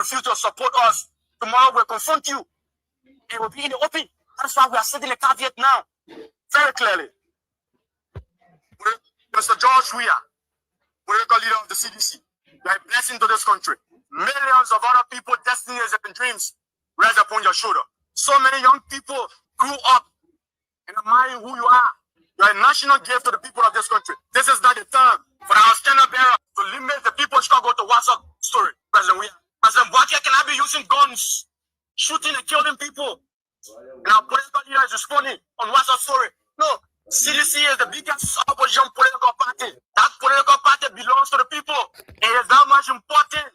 refuse to support us, tomorrow we'll confront you. It will be in the open. That's why we are setting a caveat now, very clearly. Mr. George Weah, political leader of the CDC, you are a blessing to this country. Millions of other people, destinies and dreams rest upon your shoulder. So many young people grew up in admiring who you are. You are a national gift to the people of this country. This is not the time for our standard bearer to limit the people's struggle to WhatsApp story. President Weah, President Buaki cannot be using guns, shooting and killing people. And our political leader is responding on WhatsApp story. No, CDC is the biggest opposition political party. That political party belongs to the people. It is that much important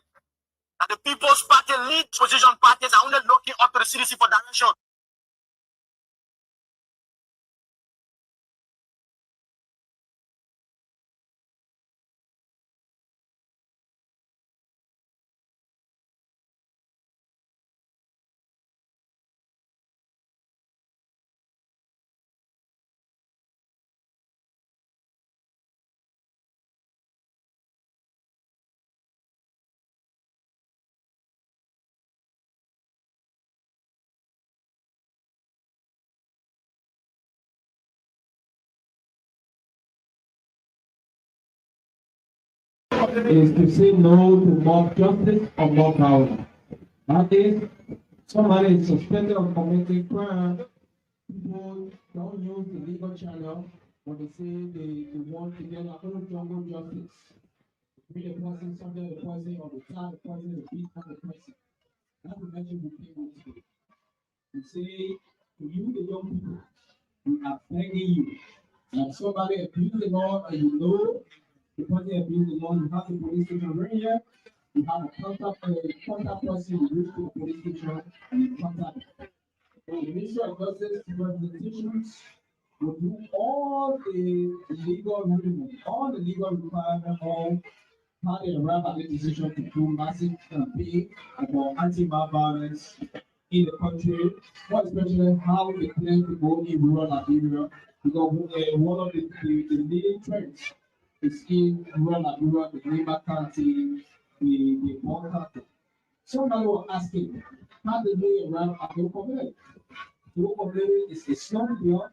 that the People's Party lead opposition parties are only looking up to the CDC for direction. Is to say no to more justice or more power. That is, somebody is suspended of committing crime. People don't use the legal channel when they say they want to get a little jungle justice. Be the person, something the person, or the time the person, the beat on the person. That's the message we came with today. We say to you, the young people, we are begging you. If somebody abused the law and you know the person abused the law, you have the police station right here. You have a contact person, you reach to the police station and you contact them. So the Ministry of Justice representations will do all the legal requirements, of how they arrive at the decision to do massive campaign about anti-mob violence in the country, more especially how they plan to go in rural Liberia, because one of the leading trends is in rural Liberia, the Lima County, the Port County. Somebody was asking, how did they arrive at your community? Your community is a slum here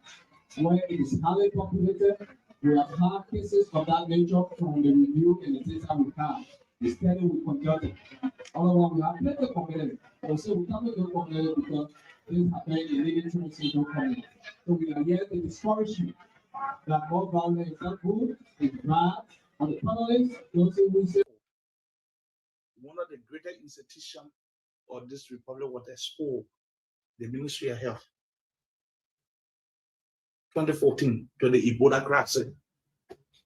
where it is highly populated. We have had cases of that nature from the review and the data we have. The study we conducted. Otherwise, we have plenty of community. Also, we can't do community because things happen in living trends in your community. So we are here to discourage you that more violence is not good, it's bad, and the panelists don't say we say. One of the greatest institutions of this republic was exposed, the Ministry of Health. 2014 to the Ebola crisis.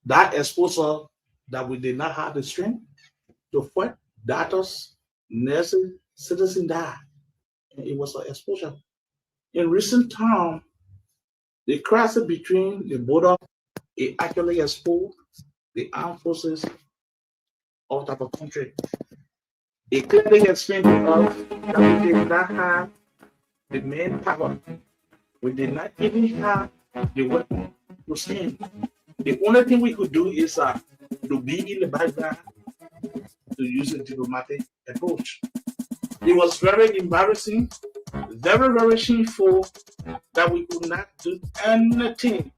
That exposure that we did not have the strength to fight, doctors, nurses, citizens died. And it was an exposure. In recent time, the crisis between the border, it actually exposed the armed forces of the country. It clearly explained to us that we did not have the manpower. We did not even have the weapon to stand. The only thing we could do is to be in the background, to use a diplomatic approach. It was very embarrassing, very, very shameful that we could not do anything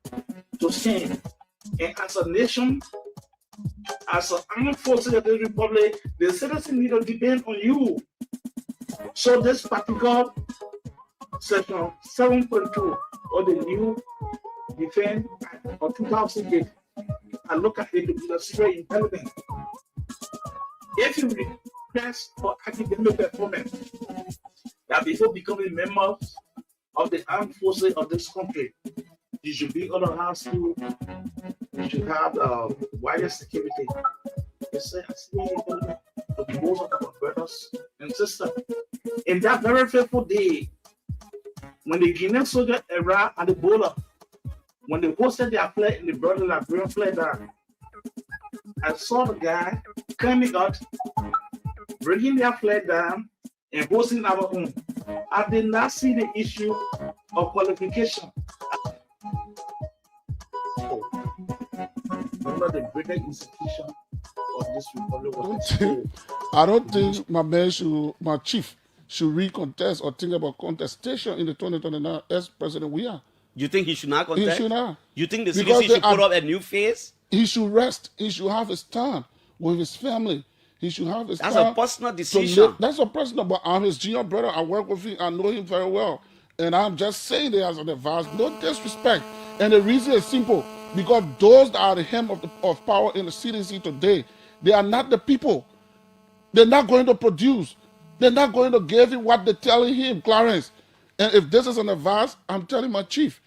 to stand. And as a nation, as an armed forces of the republic, the citizens need to depend on you. So this particular section 7.2 of the new Defense Act of 2008, I look at it to be very intelligent. If you request for academic performance, that before becoming members of the armed forces of this country, you should be on a high school, you should have wider security. It's very important to most of our brothers and sisters. In that very fateful day, when the Guinean soldiers arrived at the border, when they posted their flag in the border, Liberian flag down, I saw the guy coming out, bringing their flag down, and posting our own. I did not see the issue of qualification. One of the greatest institutions of this republic was Don't exposed. I don't think my chief should recontest or think about contestation in the 2029 as president we are. You think he should not He contest? should not. You think the Because CDC they should put are- up a new face? He should rest. He should have his time with his family. He should have his That's time. a personal to decision. live. That's a personal, but I'm his junior brother. I work with him. I know him very well. And I'm just saying it as an advice. No disrespect. And the reason is simple. Because those that are the hem of power in the CDC today, they are not the people. They're not going to produce. They're not going to give him what they're telling him, Clarence. And if this is an advice, I'm telling my chief,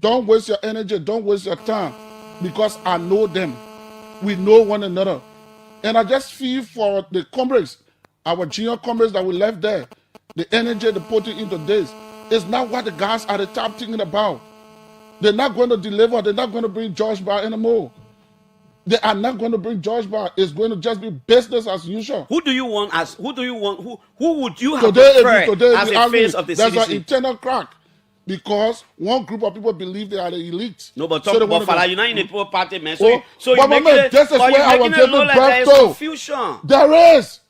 don't waste your energy, don't waste your time, because I know them. We know one another. And I just feel for the comrades, our junior comrades that we left there, the energy they put into this is not what the guys at the top thinking about. They're not going to deliver. They're not going to bring George Bar anymore. They are not going to bring George Bar. It's going to just be business as usual. Who would you have Today, preferred as the face of the there's an CDC? internal crack because one group of people believe they are the elite. No, but So talk they about wanna go- Fala, you're not in the poor party, man. Oh, So but you're making man, it, this is but where you're I was making it giving look like there is birth to. confusion. There is.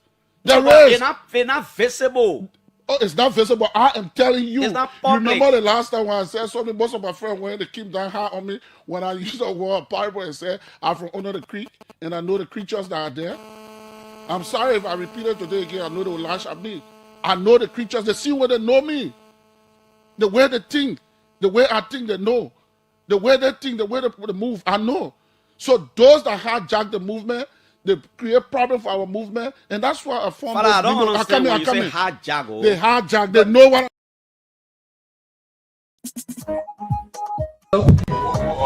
They're not visible. Oh, it's not visible. I am telling you. It's not You public. remember the last time when I said something, most of my friends when they keep that high on me when I used the word Bible and said I'm from under the creek and I know the creatures that are there. I'm sorry if I repeat it today again. I know they will lash at me. I know the creatures. They see where they know me. The way they think, the way I think they know. The way they think, the way they move, I know. So those that hijack the movement, they create problem for our movement, and that's why I formed Fala, this I don't video. understand when you say in. hijack. Oh. They hijack. They know what.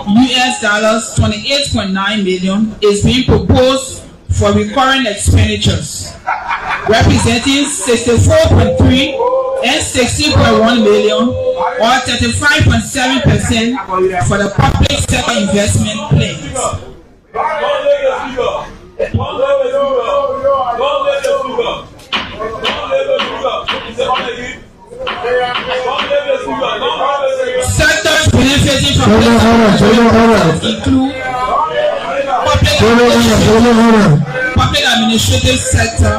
US dollars 28.9 million is being proposed for recurring expenditures, representing 64.3 and 60.1 million, or 35.7% for the public sector investment plans. Sectors benefiting from this include public administrative sector,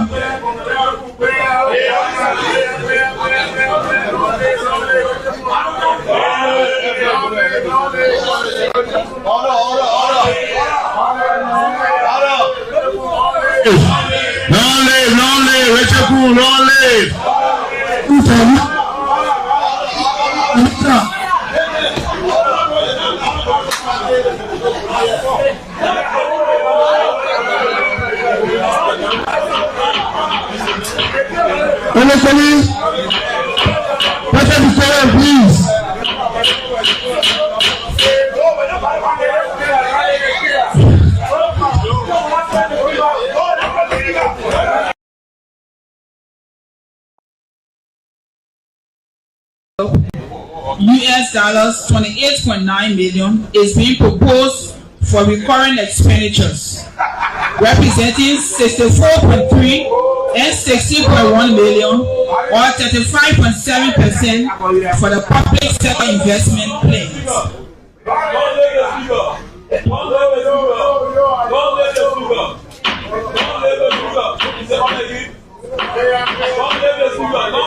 Long live, Richard Cool, long live. Please. US dollars 28.9 million is being proposed for recurring expenditures, representing 64.3 and 60.1 million, or 35.7% for the public sector investment plans.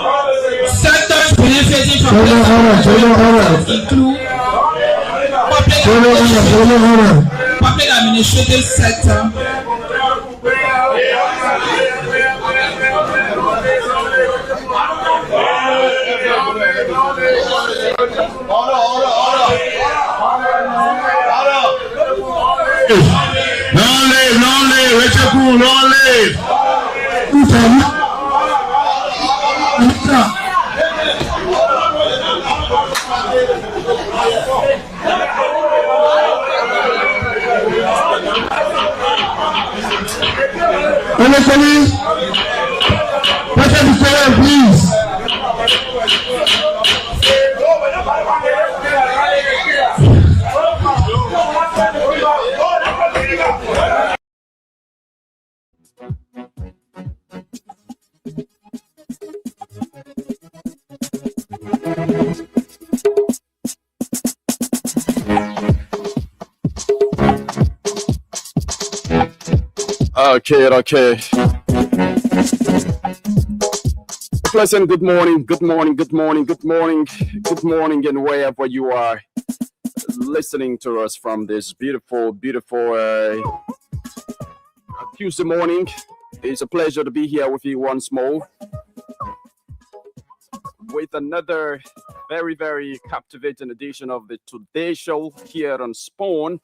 Sectors benefiting from this include public administrative sector, Long live, Richard Cool, long live. Okay. Pleasant good morning, and wherever you are listening to us from this beautiful Tuesday morning. It's a pleasure to be here with you once more with another very captivating edition of the Today Show here on Spawn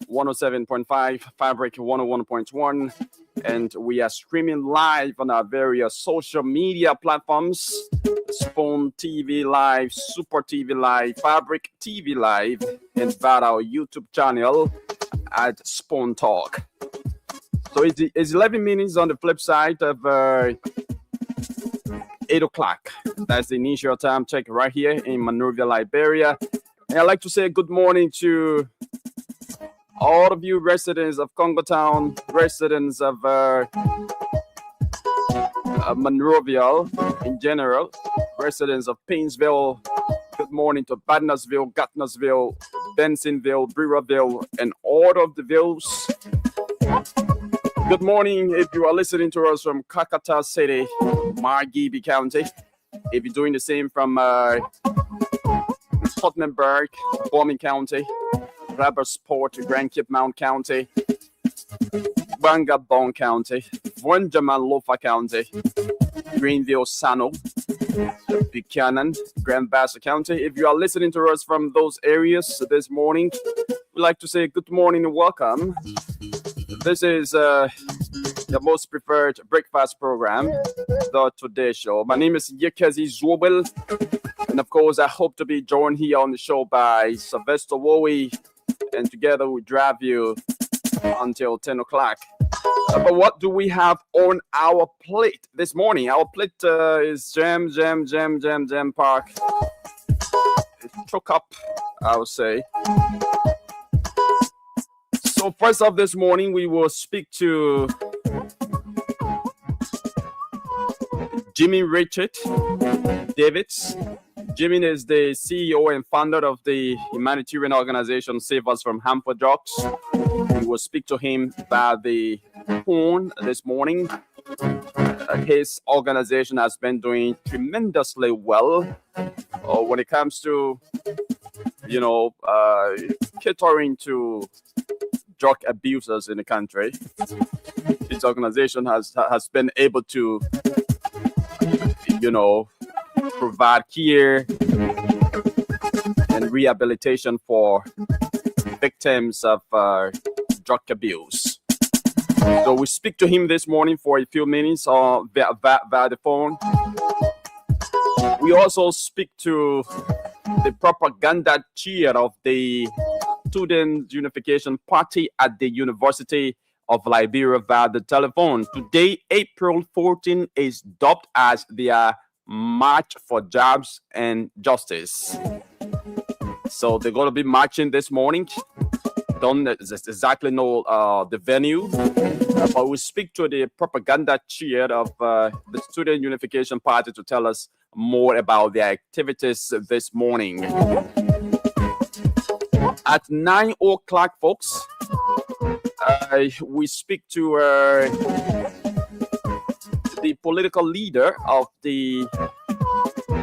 107.5, Fabric 101.1, and we are streaming live on our various social media platforms: Spawn TV Live, Super TV Live, Fabric TV Live, and via our YouTube channel at Spawn Talk. So it's 11 minutes on the flip side of 8 o'clock. That's the initial time check right here in Monrovia, Liberia. And I'd like to say good morning to all of you residents of Congo Town, residents of Monrovia in general, residents of Painesville. Good morning to Badnersville, Gatineausville, Bensonville, Brewerville, and all of the villes. Good morning if you are listening to us from Kakata City, Margibi County. If you're doing the same from Tottenham-Burg, Bombing County, Rabersport, Grand Cape Mount County, Bangabong County, Wonjaman-Lofa County, Greenville, Sano, Buchanan, Grand Bassa County. If you are listening to us from those areas this morning, we'd like to say good morning and welcome. This is the most preferred breakfast program, the Today Show. My name is Yekezi Zwobel, and of course, I hope to be joined here on the show by Sylvester Wowie, and together we drive you until 10 o'clock. But what do we have on our plate this morning? Our plate is jam park. It's choke up, I would say. So first off this morning, we will speak to Jimmy Richard Davids. Jimmy is the CEO and founder of the humanitarian organization Save Us from Harmful Drugs. We will speak to him via the phone this morning. His organization has been doing tremendously well when it comes to, catering to drug abusers in the country. His organization has been able to, provide care and rehabilitation for victims of drug abuse. So we speak to him this morning for a few minutes via the phone. We also speak to the propaganda chair of the Student Unification Party at the University of Liberia via the telephone. Today, April 14, is dubbed as their March for Jobs and Justice. So they're going to be marching this morning. Don't exactly know the venue, but we speak to the propaganda chair of the Student Unification Party to tell us more about their activities this morning. At 9 o'clock, folks, we speak to the political leader of the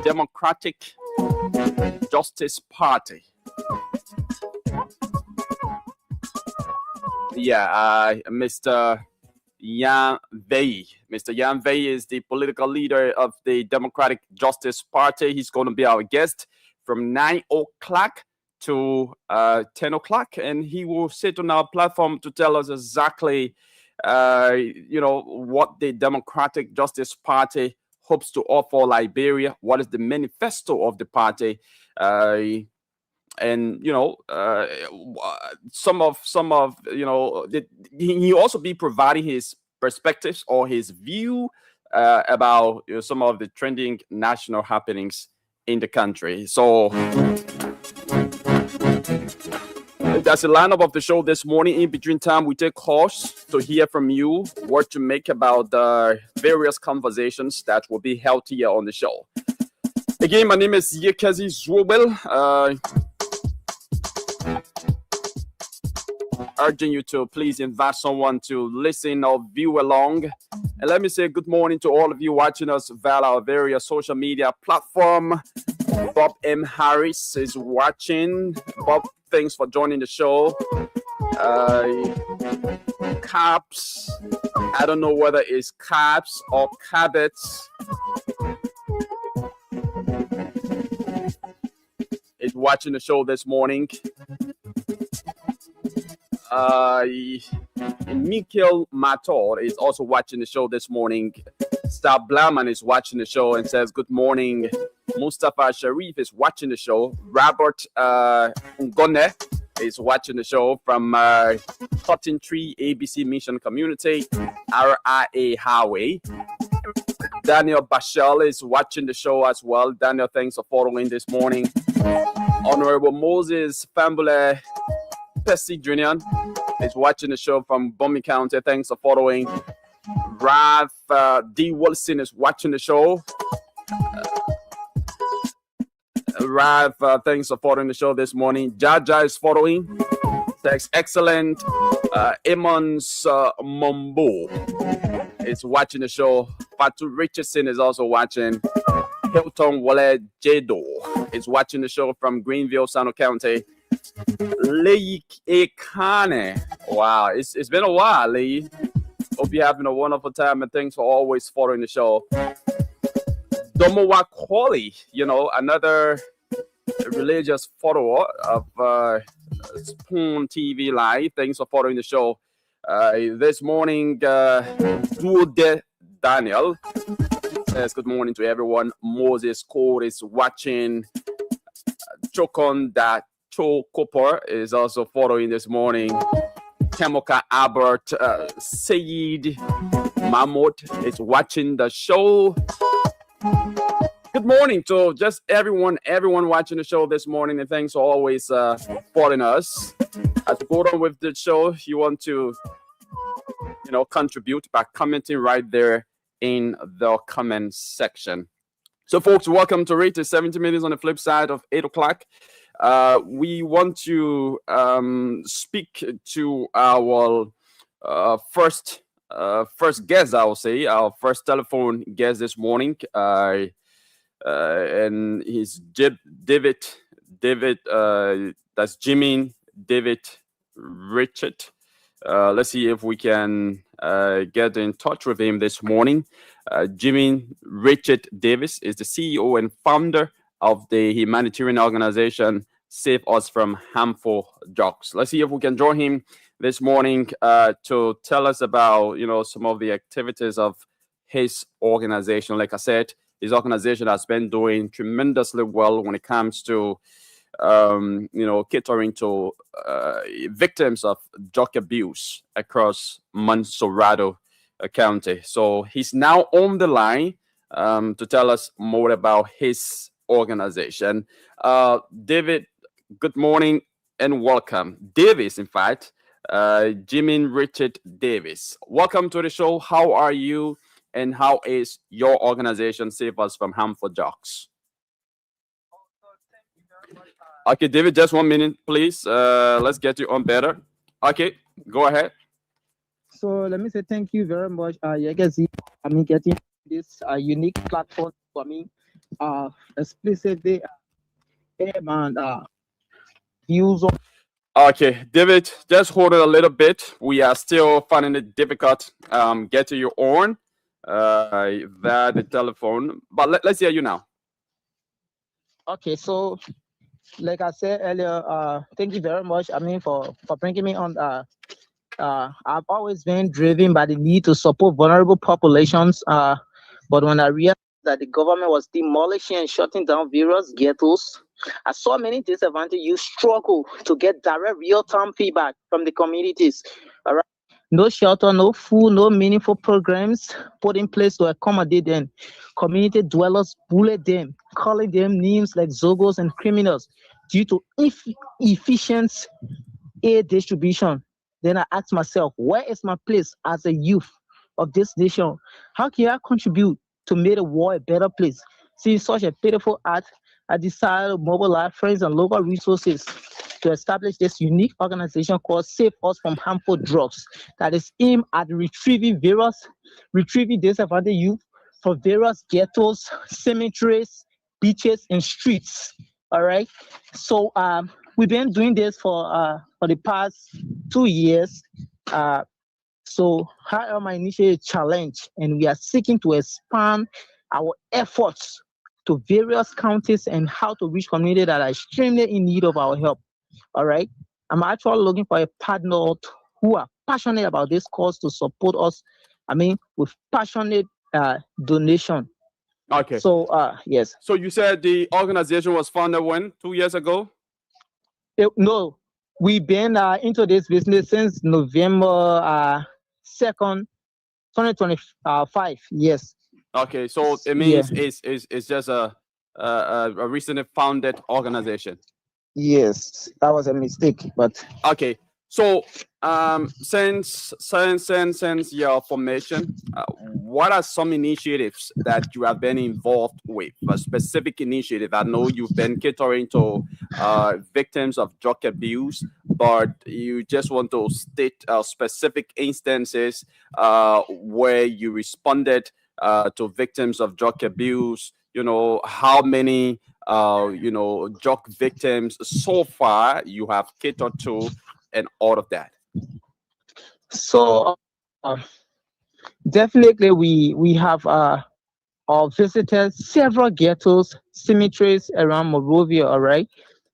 Democratic Justice Party. Mr. Yan Vei. Mr. Yan Vei is the political leader of the Democratic Justice Party. He's going to be our guest from 9 o'clock to 10 o'clock, and he will sit on our platform to tell us exactly what the Democratic Justice Party hopes to offer Liberia, what is the manifesto of the party, and he also be providing his perspectives or his view about some of the trending national happenings in the country. So that's the lineup of the show this morning. In between time, we take calls to hear from you what to make about the various conversations that will be held here on the show. Again, my name is Yekezi Zwobel. urging you to please invite someone to listen or view along. And let me say good morning to all of you watching us via our various social media platform. Bob M. Harris is watching. Bob, thanks for joining the show. Caps, I don't know whether it's caps or cabbets. Is watching the show this morning. Mikhail Mator is also watching the show this morning. Star Blaman is watching the show and says good morning. Mustafa Sharif is watching the show. Robert Ngone is watching the show from 133 ABC Mission Community, RIA Highway. Daniel Bashel is watching the show as well. Daniel, thanks for following this morning. Honorable Moses Fambule Pesci Jr. is watching the show from Bummy County. Thanks for following. Rav D. Wilson is watching the show. Rav, thanks for following the show this morning. Jaja is following. Thanks, excellent. Emmons Mombo is watching the show. Fatu Richardson is also watching. Hilton Wale Jedo is watching the show from Greenville, Sano County. Leik Ekane. Wow, it's been a while, Lee. Hope you're having a wonderful time and thanks for always following the show. Domowa Kwali, another religious follower of Spoon TV Live. Thanks for following the show. This morning, Dude Daniel says good morning to everyone. Moses Cole is watching. Chokon that Cho Cooper is also following this morning. Kemoka Albert Sayed Mahmoud is watching the show. Good morning to just everyone watching the show this morning, and thanks for always following us. As we go on with the show, you want to contribute by commenting right there in the comment section. So folks, welcome to Rate 70 minutes on the flip side of 8 o'clock. We want to speak to our first guest, I will say, our first telephone guest this morning. And he's David, that's Jimmy David Richard. Let's see if we can get in touch with him this morning. Jimmy Richard Davis is the CEO and founder of the humanitarian organization Save Us from Harmful Drugs. Let's see if we can join him this morning to tell us about some of the activities of his organization. Like I said, his organization has been doing tremendously well when it comes to catering to victims of drug abuse across Montserrado County. So he's now on the line to tell us more about his organization. David, good morning and welcome. Davis, in fact, Jimmy Richard Davis. Welcome to the show. How are you? And how is your organization Save Us from Harmful Drugs? Okay, David, just 1 minute, please. Let's get you on better. Okay, go ahead. So let me say thank you very much. Getting this unique platform for me. Explicitly, and views on. Okay, David, just hold it a little bit. We are still finding it difficult getting you on via the telephone. But let's hear you now. Okay, so like I said earlier, thank you very much. For bringing me on. I've always been driven by the need to support vulnerable populations. But when I realized that the government was demolishing and shutting down various ghettos, I saw many disadvantaged youth struggle to get direct real-time feedback from the communities. All right? No shelter, no food, no meaningful programs put in place to accommodate them. Community dwellers bullied them, calling them names like Zogos and criminals due to efficient aid distribution. Then I asked myself, where is my place as a youth of this nation? How can I contribute to make the world a better place? See such a pitiful act I decided to mobilize friends and local resources to establish this unique organization called Save Us from Harmful Drugs that is aimed at retrieving disadvantaged youth from various ghettos, cemeteries, beaches, and streets. All right. So we've been doing this for the past 2 years. So How initiated a challenge, and we are seeking to expand our efforts to various counties and how to reach communities that are extremely in need of our help. All right. I'm actually looking for a partner who are passionate about this cause to support us. With passionate donation. Okay. So yes. So you said the organization was founded when? 2 years ago? No, we've been into this business since November 2nd, 2025. Yes. Okay, so it means it's just a recently founded organization. Yes, that was a mistake, but okay. So since your formation, what are some initiatives that you have been involved with? A specific initiative. I know you've been catering to victims of drug abuse, but you just want to state specific instances where you responded to victims of drug abuse. How many drug victims so far you have catered to, and all of that. So definitely we have visited several ghettos, cemeteries around Monrovia. All right,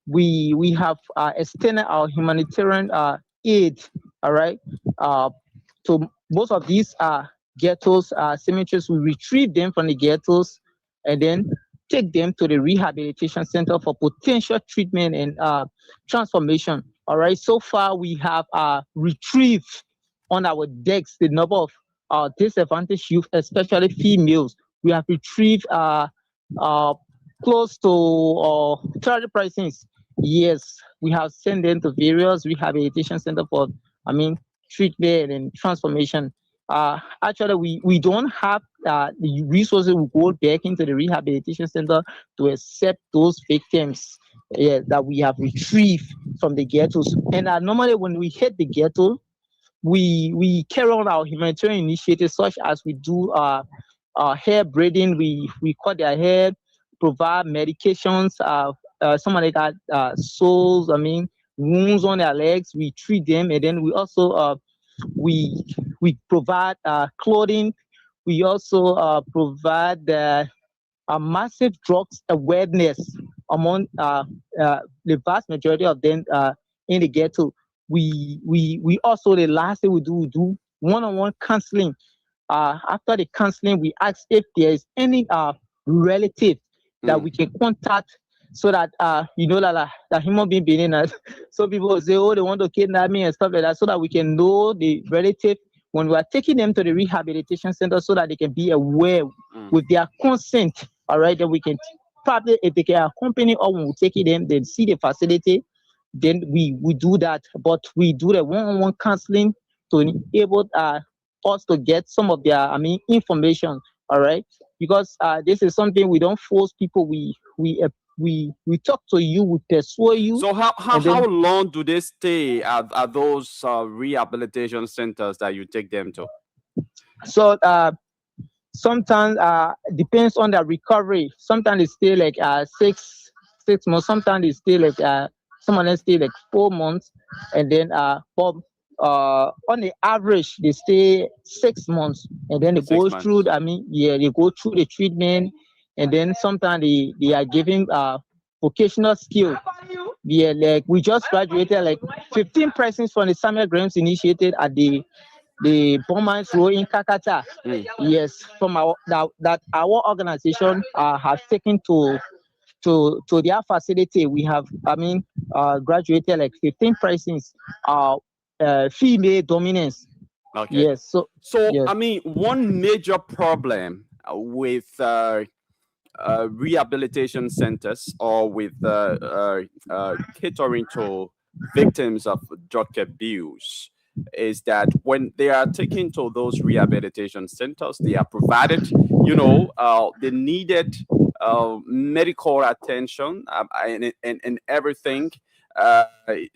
we have extended our humanitarian aid. All right, to most of these ghettos, cemeteries. We retrieve them from the ghettos and then take them to the rehabilitation center for potential treatment and transformation. All right. So far, we have retrieved on our decks the number of disadvantaged youth, especially females. We have retrieved close to 30 persons. Yes, we have sent them to various rehabilitation center for, treatment and transformation. Actually, we don't have the resources to go back into the rehabilitation center to accept those victims that we have retrieved from the ghettos. And normally, when we hit the ghetto, we carry on our humanitarian initiatives, such as we do hair braiding. We cut their hair, provide medications. Somebody got soles, wounds on their legs. We treat them, and then we also we provide clothing. We also provide a massive drugs awareness among the vast majority of them in the ghetto. We also, the last thing we do one-on-one counseling. After the counseling, we ask if there is any relative that we can contact, so that that human being us. So people will say, oh, they want to kidnap me and stuff like that, so that we can know the relative when we are taking them to the rehabilitation center, so that they can be aware with their consent. All right, then we can probably, if they can accompany, or when we take them, then see the facility, then we do that. But we do the one-on-one counseling to enable us to get some of their information. All right, because this is something we don't force people. We talk to you, we persuade you. So how long do they stay at those rehabilitation centers that you take them to? So sometimes depends on the recovery. Sometimes they stay like 6 months. Sometimes they stay like some of them stay like 4 months, and then on the average they stay 6 months, and then they go through. They go through the treatment, and then sometimes they are giving vocational skill. Yeah, like we just graduated like 15 persons from the Samuel Grahams initiated at the Bombers Row in Kakata. Yes, from our organization has taken to their facility. We have graduated like 15 persons female dominance. Okay. Yes. So yes. One major problem with rehabilitation centers, or with catering to victims of drug abuse, is that when they are taken to those rehabilitation centers, they are provided, the needed medical attention, and everything. Uh,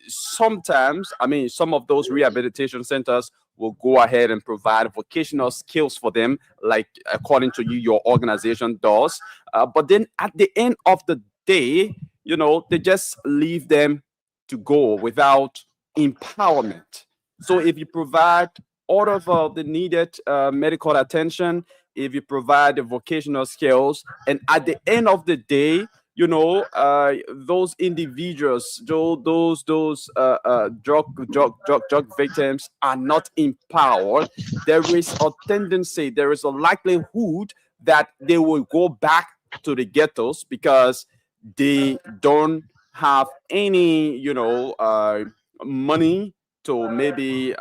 Sometimes, I mean, some of those rehabilitation centers will go ahead and provide vocational skills for them, like according to you, your organization does. But then at the end of the day, they just leave them to go without empowerment. So if you provide all of the needed medical attention, if you provide the vocational skills, and at the end of the day, those individuals, those drug victims are not empowered, there is a tendency, there is a likelihood that they will go back to the ghettos because they don't have any, money to maybe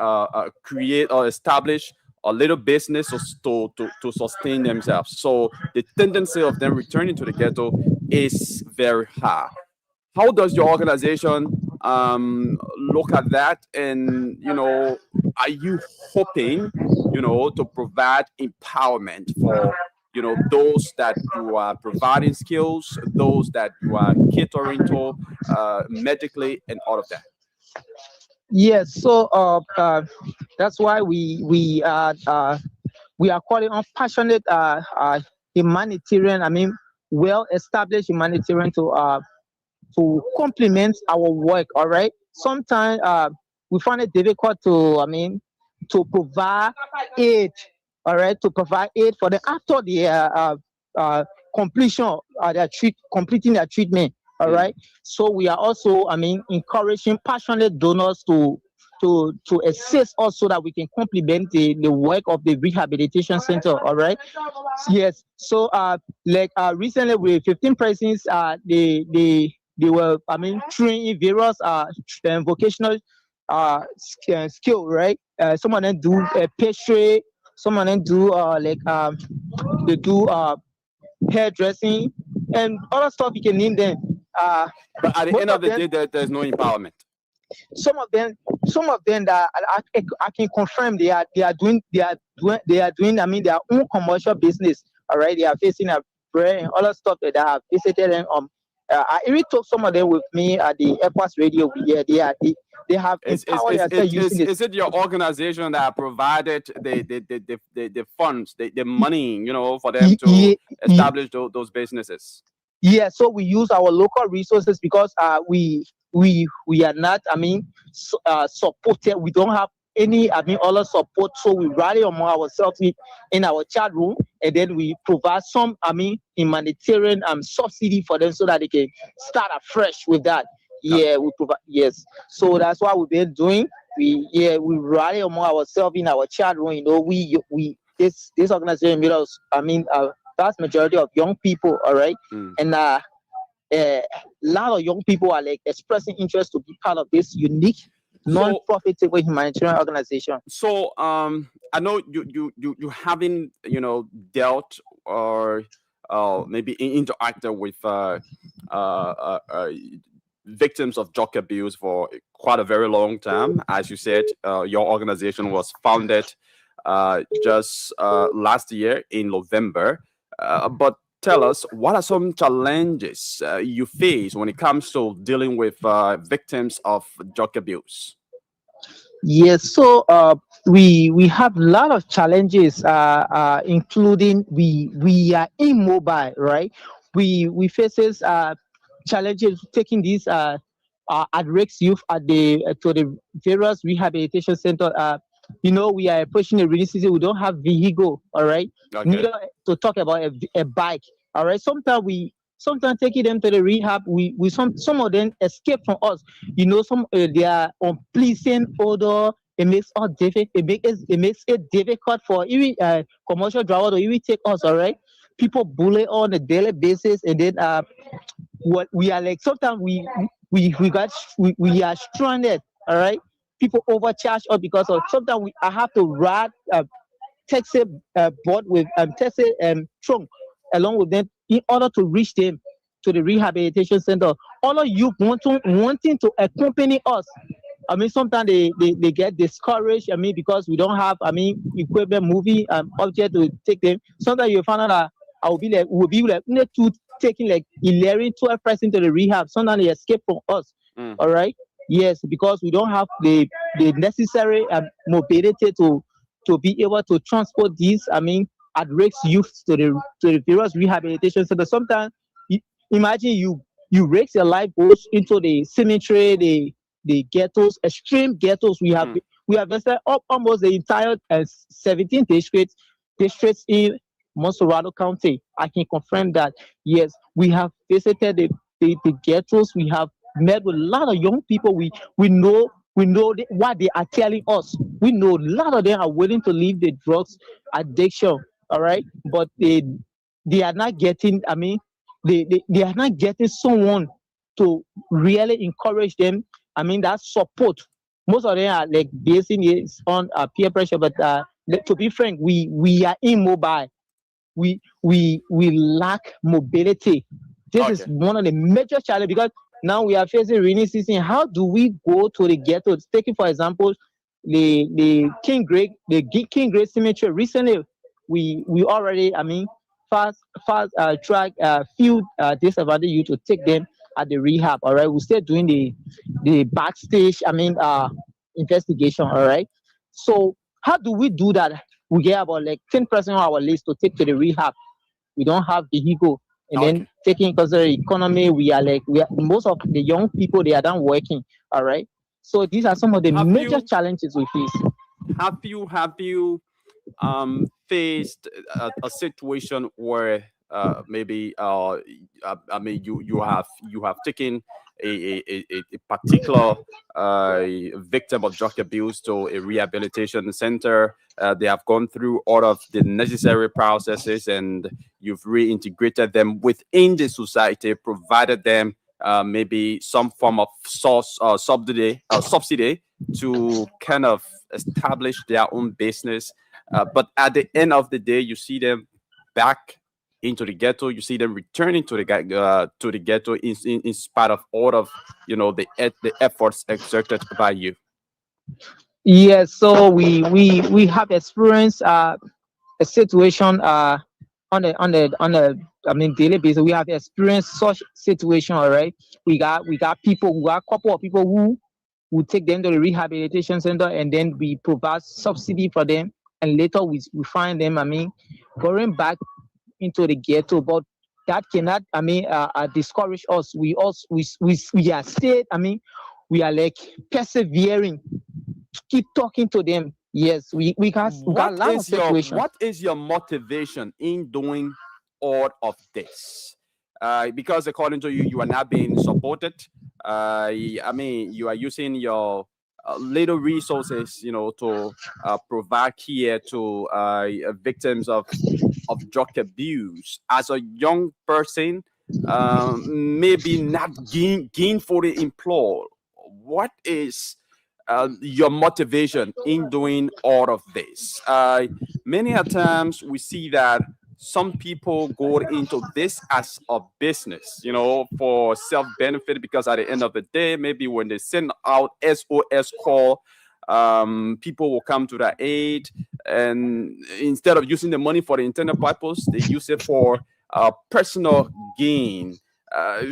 create or establish a little business to sustain themselves. So the tendency of them returning to the ghetto is very high. How does your organization look at that? And are you hoping to provide empowerment for those that you are providing skills, those that you are catering to medically, and all of that? Yes, so that's why we are calling on passionate humanitarian. I mean, well-established humanitarian to complement our work. All right. Sometimes we find it difficult to provide aid. All right, to provide aid for them after the completing their treatment. All right. So we are also, encouraging passionate donors to assist us so that we can complement the work of the rehabilitation center. All right. Yes. So recently with 15 persons, they were trained in various vocational skill, right? Some of them do pastry, some of them do they do hairdressing and other stuff. You can name them. But at the end of the day, there's no empowerment. Some of them that I can confirm they are doing their own commercial business. All right, they are facing a prayer and other stuff that I have visited them. I even took some of them with me at the airports radio. Yeah, they have empowered themselves using this. Is it your organization that provided the funds, the money, for them to establish those businesses? Yeah, so we use our local resources because we are not supported. We don't have any other support, so we rally among ourselves in our chat room, and then we provide some humanitarian subsidy for them so that they can start afresh with that. Yeah, we provide. Yes, so that's what we've been doing. We rally among ourselves in our chat room. This organization made us vast majority of young people. All right, and a lot of young people are expressing interest to be part of this unique non-profitable humanitarian organization. So I know you haven't dealt or maybe interacted with victims of drug abuse for quite a very long time. As you said, your organization was founded just last year in November. But tell us, what are some challenges you face when it comes to dealing with victims of drug abuse? Yes, so we have a lot of challenges, including we are immobile, right? We faces challenges taking these at-risk youth to the various rehabilitation center. We are approaching a rainy season. We don't have vehicle, all right. Okay. Neither to talk about a bike, all right. Sometimes taking them to the rehab, some of them escape from us. Some they are unpleasant odor. It makes it difficult for even commercial driver to even take us. All right, people bully on a daily basis, and then what we are like. Sometimes we are stranded. All right, people overcharge us because of sometimes I have to ride taxi board with taxi trunk along with them in order to reach them to the rehabilitation center. All of you wanting to accompany us. Sometimes they get discouraged. Because we don't have equipment, movie object to take them. Sometimes you find out that we'll be like taking like 11, 12 person to the rehab. Sometimes they escape from us. All right. Yes, because we don't have the necessary mobility to be able to transport these. I mean, at risk youth to the various rehabilitation centers. Sometimes imagine you risk your life goes into the cemetery, the ghettos, extreme ghettos. We have visited up almost the entire 17 districts in Monserrado County. I can confirm that. Yes, we have visited the ghettos. We have met with a lot of young people. We know what they are telling us. We know a lot of them are willing to leave the drugs addiction. All right, but they are not getting. I mean, they are not getting someone to really encourage them. I mean, that support. Most of them are like basing it on peer pressure. But to be frank, we are immobile. We lack mobility. This is one of the major challenges because now we are facing rainy season. How do we go to the ghettos? Taking for example, the King Great Cemetery. Recently, we already, I mean, fast track few disadvantaged youth to take them at the rehab. All right, we're still doing the backstage. I mean, investigation. All right. So how do we do that? We get about like 10% on our list to take to the rehab. We don't have vehicle. And then taking into consideration economy, we are most of the young people they are done working. All right. So these are some of the major challenges we face. Have you faced a situation where maybe I mean you have taken a particular victim of drug abuse to a rehabilitation center. They have gone through all of the necessary processes, and you've reintegrated them within the society, provided them maybe some form of subsidy to kind of establish their own business. But at the end of the day, you see them back into the ghetto. You see them returning to the ghetto in spite of all of the efforts exerted by you. Yes, so we have experienced a situation on a I mean daily basis. We have experienced such situation. All right, we got people, we got a couple of people who take them to the rehabilitation center, and then we provide subsidy for them, and later we find them, I mean, going back into the ghetto. But that cannot, I mean, discourage us. We are still, I mean, we are like persevering, keep talking to them. Yes, we got a lot of situations. What is your motivation in doing all of this? Because according to you, you are not being supported. I mean, you are using your little resources, to provide care to victims of drug abuse. As a young person, maybe not gainfully employed, what is your motivation in doing all of this? Many a times we see that some people go into this as a business, for self-benefit, because at the end of the day, maybe when they send out SOS call, people will come to their aid, and instead of using the money for the intended purpose, they use it for personal gain.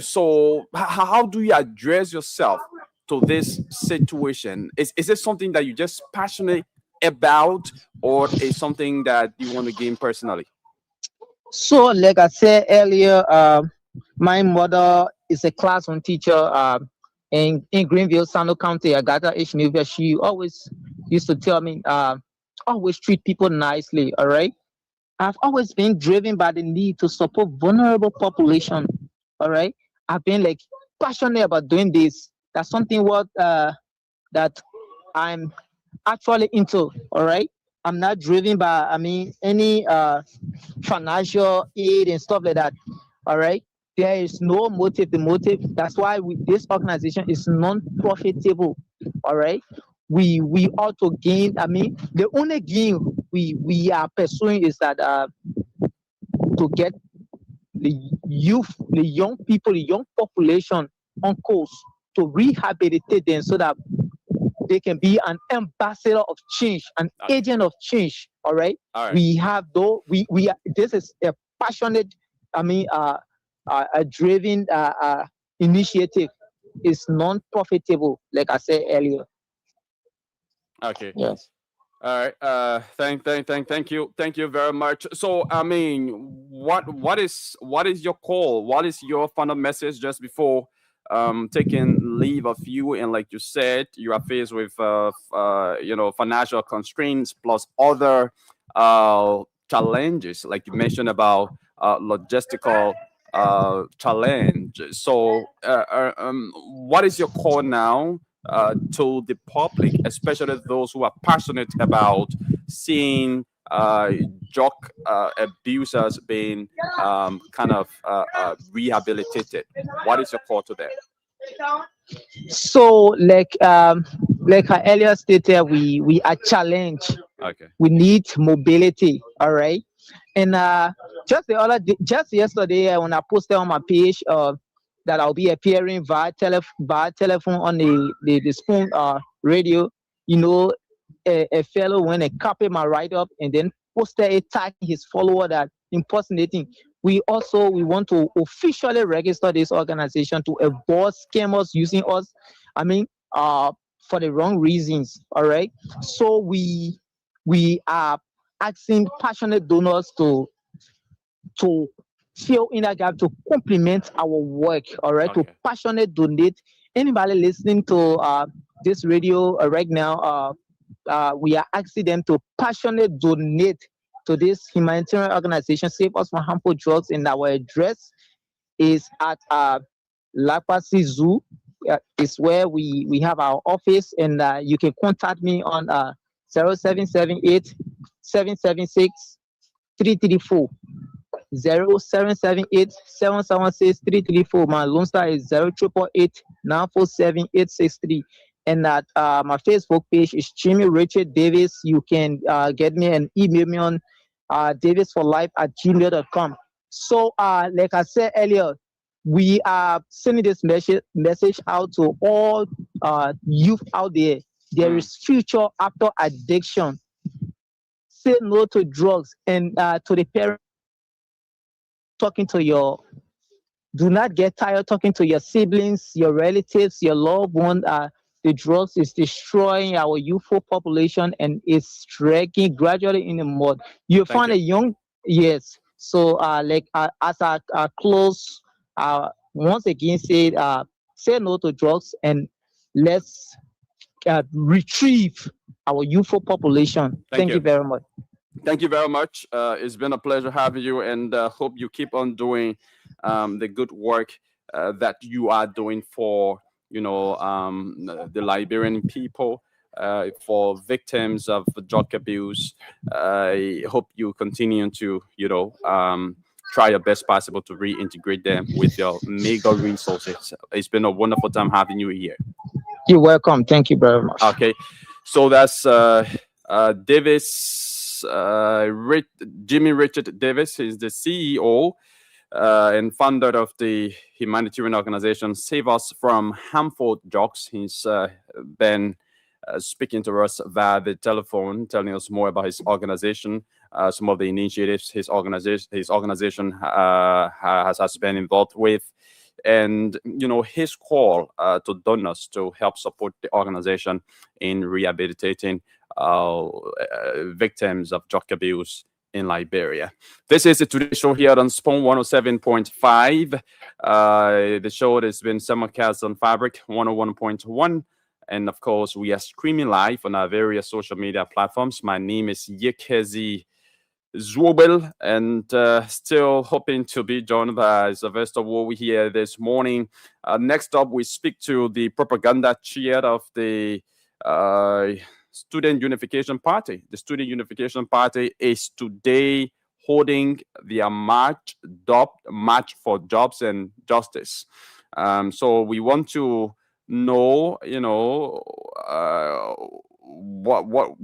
So how do you address yourself to this situation? Is it something that you just passionate about, or is something that you want to gain personally? So, like I said earlier, my mother is a classroom teacher in Greenville, Sando County, Agata Ishmael. She always used to tell me, always treat people nicely. All right. I've always been driven by the need to support vulnerable population. All right. I've been like passionate about doing this. That's something that I'm actually into. All right. I'm not driven by, I mean, any financial aid and stuff like that. All right. There is no motive. The motive. That's why this organization is non-profitable. All right. We ought to gain. I mean, the only gain we are pursuing is that to get the youth, the young people, the young population on course to rehabilitate them so that they can be an ambassador of change, an agent of change. All right. We have though we are, this is a passionate, I mean, a driven initiative. Is non-profitable, like I said earlier. Okay. Yes. All right. Thank you very much. So, I mean, what is your call? What is your final message just before taking leave of you? And like you said, you are faced with financial constraints plus other challenges, like you mentioned about logistical challenge. So, what is your call now to the public, especially those who are passionate about seeing drug abusers being rehabilitated? What is your call to them? So, like I earlier stated, we are challenged. Okay. We need mobility. All right. And just yesterday, when I posted on my page, that I'll be appearing via telephone on the spoon radio. You know, a fellow went and copied my write up and then posted a tag his follower that impersonating. We want to officially register this organization to avoid scammers using us. I mean, for the wrong reasons. All right. So we are asking passionate donors to fill in that gap, to complement our work. All right. Okay. To passionate donate. Anybody listening to this radio right now, we are asking them to passionate donate to this humanitarian organization, Save Us from Harmful Drugs, and our address is at Lapasi Zoo. Is where we have our office, and you can contact me on 0778 776 334. 0778 776 334. My loan star is 0888 947 863. And that my Facebook page is Jimmy Richard Davis. You can get me and email me on davisforlife@gmail.com. So, like I said earlier, we are sending this message out to all youth out there. There is future after addiction. Say no to drugs, and to the parents, do not get tired talking to your siblings, your relatives, your loved one. The drugs is destroying our youthful population and it's dragging gradually in the mud. You find a young, yes. So, as I close, once again say no to drugs and let's retrieve our youthful population. Thank you very much. Thank you very much. It's been a pleasure having you, and hope you keep on doing the good work that you are doing for the Liberian people, for victims of drug abuse. I hope you continue to try your best possible to reintegrate them with your mega resources. It's been a wonderful time having you here. You're welcome. Thank you very much. Okay, so that's Davis. Jimmy Richard Davis is the CEO and founder of the humanitarian organization Save Us from Harmful Drugs. He's been speaking to us via the telephone, telling us more about his organization, some of the initiatives his organization has been involved with, and his call to donors to help support the organization in rehabilitating victims of drug abuse in Liberia. This is the Today Show here on Spawn 107.5. The show has been simulcast on Fabric 101.1. And of course, we are streaming live on our various social media platforms. My name is Yekezi Zwobel, and still hoping to be joined by Sylvester Wu here this morning. Next up, we speak to the propaganda chair of the Student Unification Party. The Student Unification Party is today holding their march for jobs and justice. So we want to know, what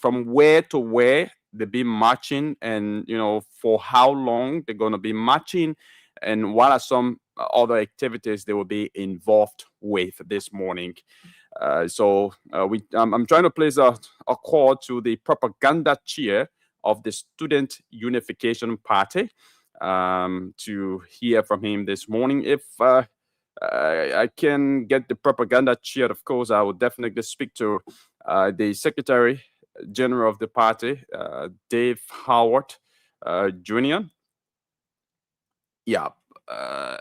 from where to where they be marching, and for how long they're going to be marching, and what are some other activities they will be involved with this morning. So I'm trying to place a call to the propaganda chair of the Student Unification Party. to hear from him this morning. If I can get the propaganda chair, of course, I would definitely speak to the Secretary General of the party, Dave Howard Jr. Yeah. I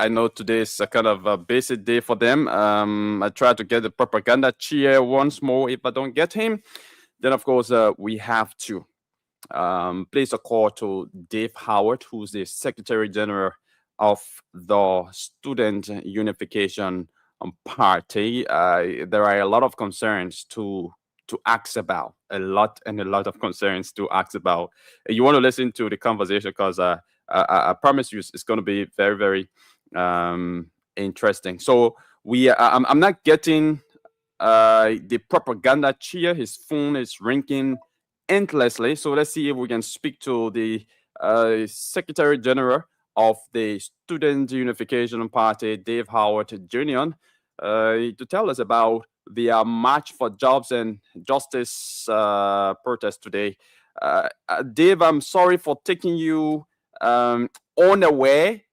know today is a kind of a basic day for them. I try to get the propaganda chair once more. If I don't get him, then of course we have to place a call to Dave Howard, who's the Secretary General of the Student Unification Party. There are a lot of concerns to ask about, a lot of concerns to ask about. You want to listen to the conversation because I promise you it's going to be very, very interesting. So I'm not getting the propaganda chair. His phone is ringing endlessly. So let's see if we can speak to the Secretary General of the Student Unification Party, Dave Howard Jr., to tell us about the March for Jobs and Justice protest today. Dave, I'm sorry for taking you on the way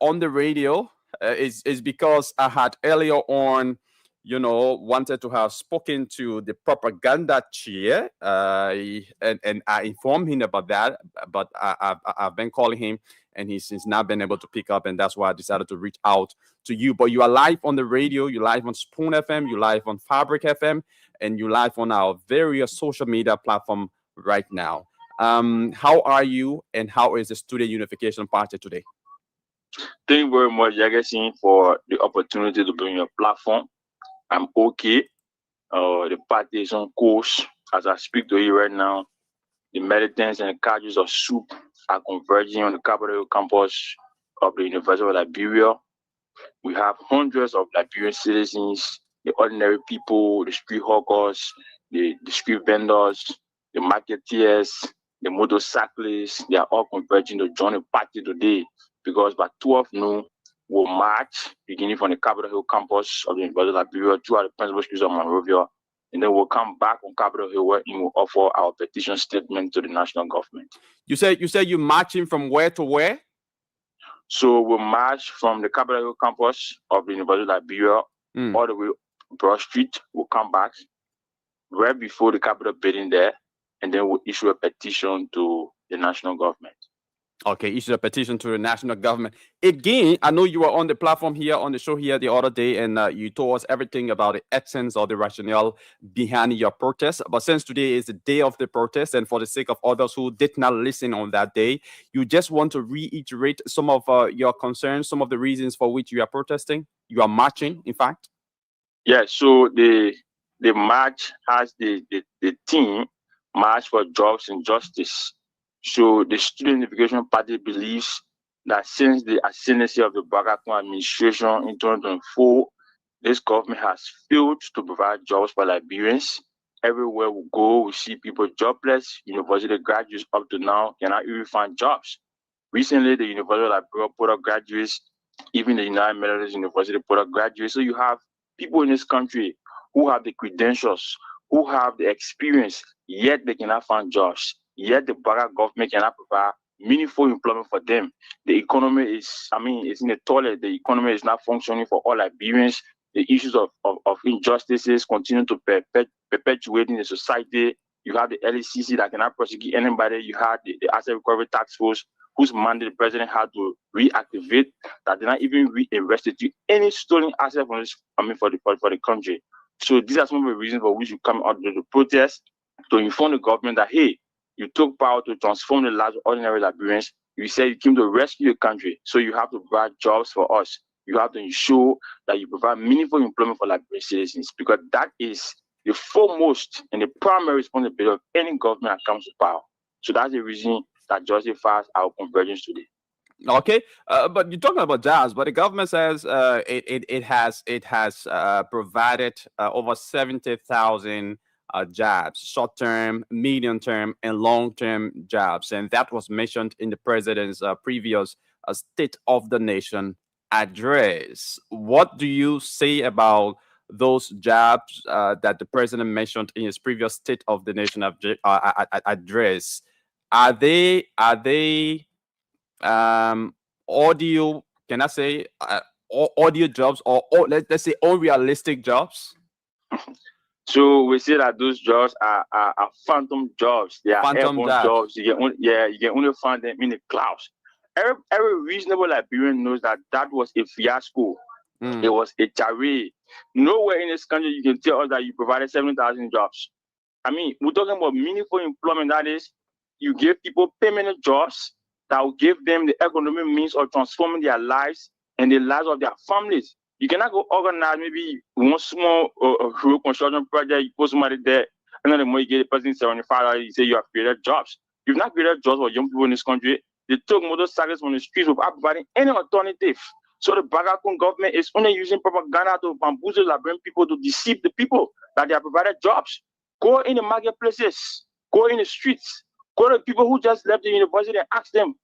on the radio. Is because I had earlier on, wanted to have spoken to the propaganda chair, and I informed him about that, but I've been calling him, and he's since not been able to pick up, and that's why I decided to reach out to you. But you are live on the radio, you're live on Spoon FM, you're live on Fabric FM, and you're live on our various social media platform right now. How are you, and how is the Student Unification Party today? Thank you very much, Jagasin, for the opportunity to be on your platform. I'm okay. The party is on course. As I speak to you right now, the militants and the carriages of soup are converging on the Capitol Hill campus of the University of Liberia. We have hundreds of Liberian citizens, the ordinary people, the street hawkers, the street vendors, the marketeers, the motorcyclists. They are all converging to join the party today, because by 12 noon, we'll march, beginning from the Capitol Hill campus of the University of Liberia throughout the principal streets of Monrovia, and then we'll come back on Capitol Hill where we will offer our petition statement to the national government. You said you're marching from where to where? So we'll march from the Capitol Hill campus of the University of Liberia all the way Broad Street. We'll come back right before the Capitol building there, and then we'll issue a petition to the national government. Okay, issue a petition to the national government. Again, I know you were on the platform here, on the show here the other day, and you told us everything about the essence or the rationale behind your protest. But since today is the day of the protest, and for the sake of others who did not listen on that day, you just want to reiterate some of your concerns, some of the reasons for which you are protesting, you are marching, in fact? Yeah, so the march has the theme, March for Jobs and Justice. So the Student Unification Party believes that since the ascendancy of the Bagakun administration in 2024, this government has failed to provide jobs for Liberians. Everywhere we go, we see people jobless. University graduates up to now cannot even find jobs. Recently, the University of Liberia put up graduates, even the United Methodist University put up graduates. So you have people in this country who have the credentials, who have the experience, yet they cannot find jobs. Yet the Baga government cannot provide meaningful employment for them. The economy is, it's in the toilet. The economy is not functioning for all Liberians. The issues of injustices continue to perpetuate in the society. You have the LECC that cannot prosecute anybody. You have the Asset Recovery Task Force, whose mandate the president had to reactivate, that did not even restitute any stolen asset from this, for the country. So these are some of the reasons for which you come out to the protest, to inform the government that, hey, you took power to transform the lives of ordinary Liberians. You said you came to rescue the country. So you have to provide jobs for us. You have to ensure that you provide meaningful employment for Liberian citizens, because that is the foremost and the primary responsibility of any government that comes to power. So that's the reason that justifies our convergence today. Okay, but you're talking about jobs, but the government says it has provided over 70,000 jobs, short-term, medium-term, and long-term jobs, and that was mentioned in the president's previous State of the Nation address. What do you say about those jobs that the president mentioned in his previous State of the Nation address? are they audio? Can I say audio jobs or let's say unrealistic jobs? So we say that those jobs are phantom jobs. They are Phantom airborne jobs. You can only find them in the clouds. Every reasonable Liberian knows that was a fiasco. It was a charade. Nowhere in this country you can tell us that you provided 7,000 jobs. I mean, we're talking about meaningful employment. That is, you give people permanent jobs that will give them the economic means of transforming their lives and the lives of their families. You cannot go organize maybe one small road construction project, you put somebody there, and then the more you get the person $75, you say you have created jobs. You've not created jobs for young people in this country. They took motorcycles from the streets without providing any alternative. So the Bagakun government is only using propaganda to bamboozle Liberian people, to deceive the people that they have provided jobs. Go in the marketplaces, go in the streets, go to people who just left the university and ask them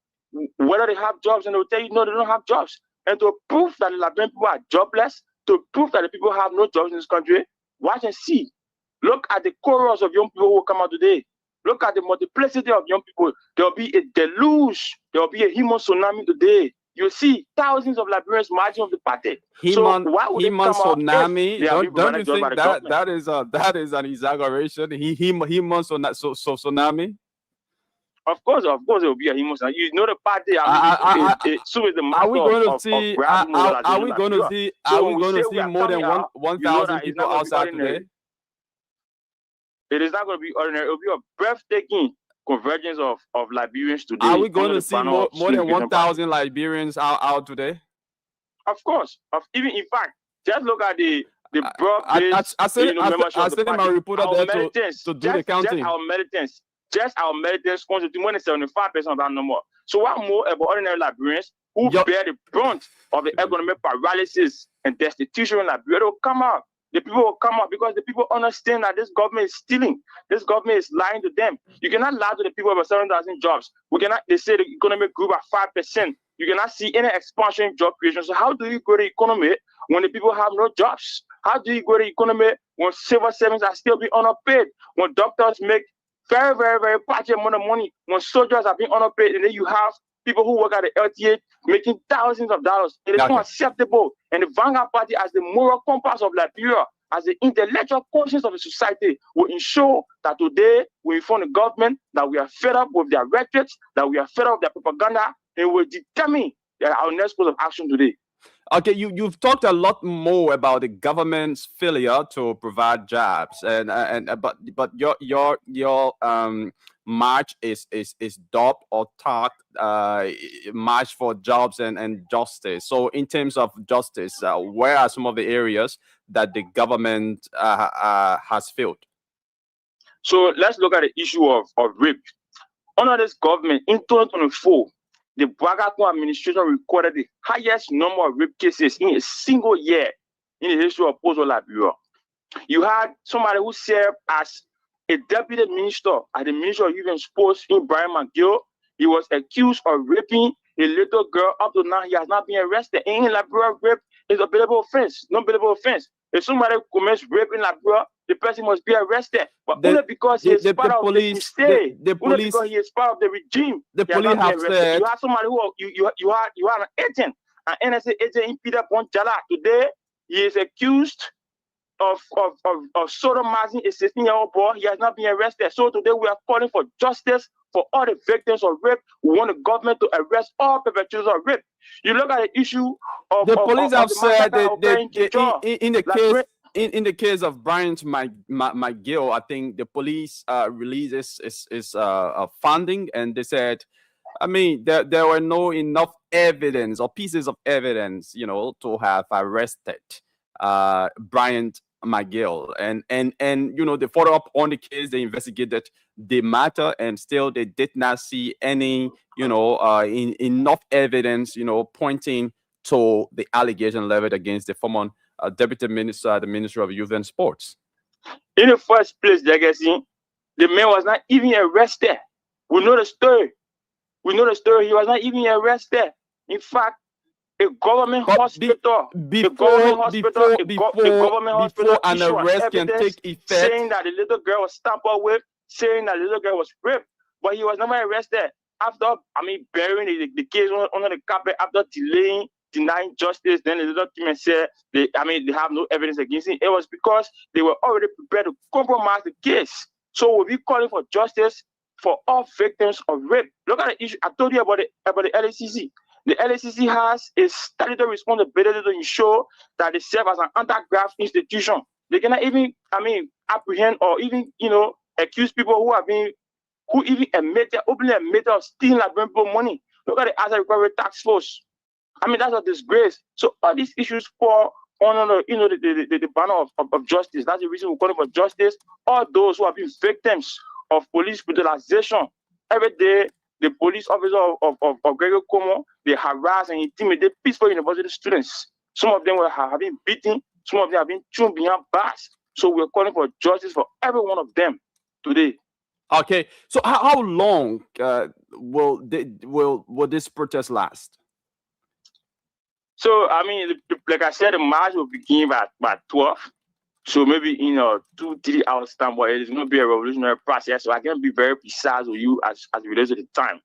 whether they have jobs, and they'll tell you no, they don't have jobs. And to prove that the Liberian people are jobless, to prove that the people have no jobs in this country, watch and see. Look at the chorus of young people who will come out today. Look at the multiplicity of young people. There will be a deluge. There will be a human tsunami today. You'll see thousands of Liberians marching of the party. Human tsunami. Don't you think that is an exaggeration? Human tsunami. Of course, it will be a human tsunami. You know the party. So is the are we going to see? Are we going to see? Are we going to see more than 1,000 people outside today? It is not going to be ordinary. It will be a breathtaking convergence of Liberians today. Are we going to see more than 1,000 Liberians out today? Of course. In fact, just look at the broad base. I sent my reporter there to do the counting. Just our militants constitute more than 75% of that number. So what more about ordinary Liberians who bear the brunt of the economic paralysis and destitution in Liberia? They will come out. The people will come out because the people understand that this government is stealing. This government is lying to them. You cannot lie to the people about 7,000 jobs. They say the economy grew by 5%. You cannot see any expansion in job creation. So how do you grow the economy when the people have no jobs? How do you grow the economy when civil servants are still being underpaid? When doctors make very, very, very patchy amount of money? When soldiers are being underpaid, and then you have people who work at the LTA making thousands of dollars. It is not acceptable. And the Vanguard Party, as the moral compass of Liberia, as the intellectual conscience of the society, will ensure that today we inform the government that we are fed up with their rhetoric, that we are fed up with their propaganda, and will determine our next course of action today. Okay, you've talked a lot more about the government's failure to provide jobs, but your march is dubbed or tagged march for jobs and justice. So in terms of justice, where are some of the areas that the government has failed? So let's look at the issue of rape. Under this government in 2024, the Bagakun administration recorded the highest number of rape cases in a single year in the history of post-Liberia. You had somebody who served as a deputy minister at the Ministry of Youth and Sports in Brian McGill. He was accused of raping a little girl. Up to now, he has not been arrested. In Liberia, rape is a bailable offense, non-bailable offense. If somebody commits rape in Liberia, the person must be arrested. But only because he is part of the state, only because he is part of the regime, the police have said. You have somebody who you are an agent, an NSA agent in Peter Bonjala. Today, he is accused of sodomizing a 16-year-old boy. He has not been arrested. So today we are calling for justice for all the victims of rape. We want the government to arrest all perpetrators of rape. You look at the issue of the police have said that in the case of Bryant McGill, I think the police releases is funding, and they said, I mean, there were no enough evidence or pieces of evidence, to have arrested Bryant McGill, and they follow up on the case. They investigated the matter, and still they did not see any enough evidence pointing to the allegation leveled against the former deputy minister at the Ministry of Youth and Sports. In the first place, Legacy, the man was not even arrested. We know the story. He was not even arrested. In fact, a government hospital before an arrest can take effect, saying that the little girl was tampered with, saying that the little girl was raped. but he was never arrested. After, burying the case under the carpet, after denying justice, then the document said they have no evidence against him. It was because they were already prepared to compromise the case. So we'll be calling for justice for all victims of rape. Look at the issue. I told you about the LACC. The LACC has a statutory responsibility to ensure that they serve as an anti-graft institution. They cannot even, apprehend or even, accuse people who even openly admitted of stealing Liberian people money. Look at the Asset Recovery Task Force. That's a disgrace. So all these issues fall under the banner of justice. That's the reason we're calling for justice. All those who have been victims of police brutalization. Every day, the police officer of Gregory Como, they harass and intimidate peaceful university students. Some of them have been beaten. Some of them have been thrown behind bars. So we're calling for justice for every one of them today. Okay, so how long will this protest last? So like I said, the march will begin by 12. So maybe in 2-3 hours time, but it's going to be a revolutionary process. So I can't be very precise with you as relates to the time,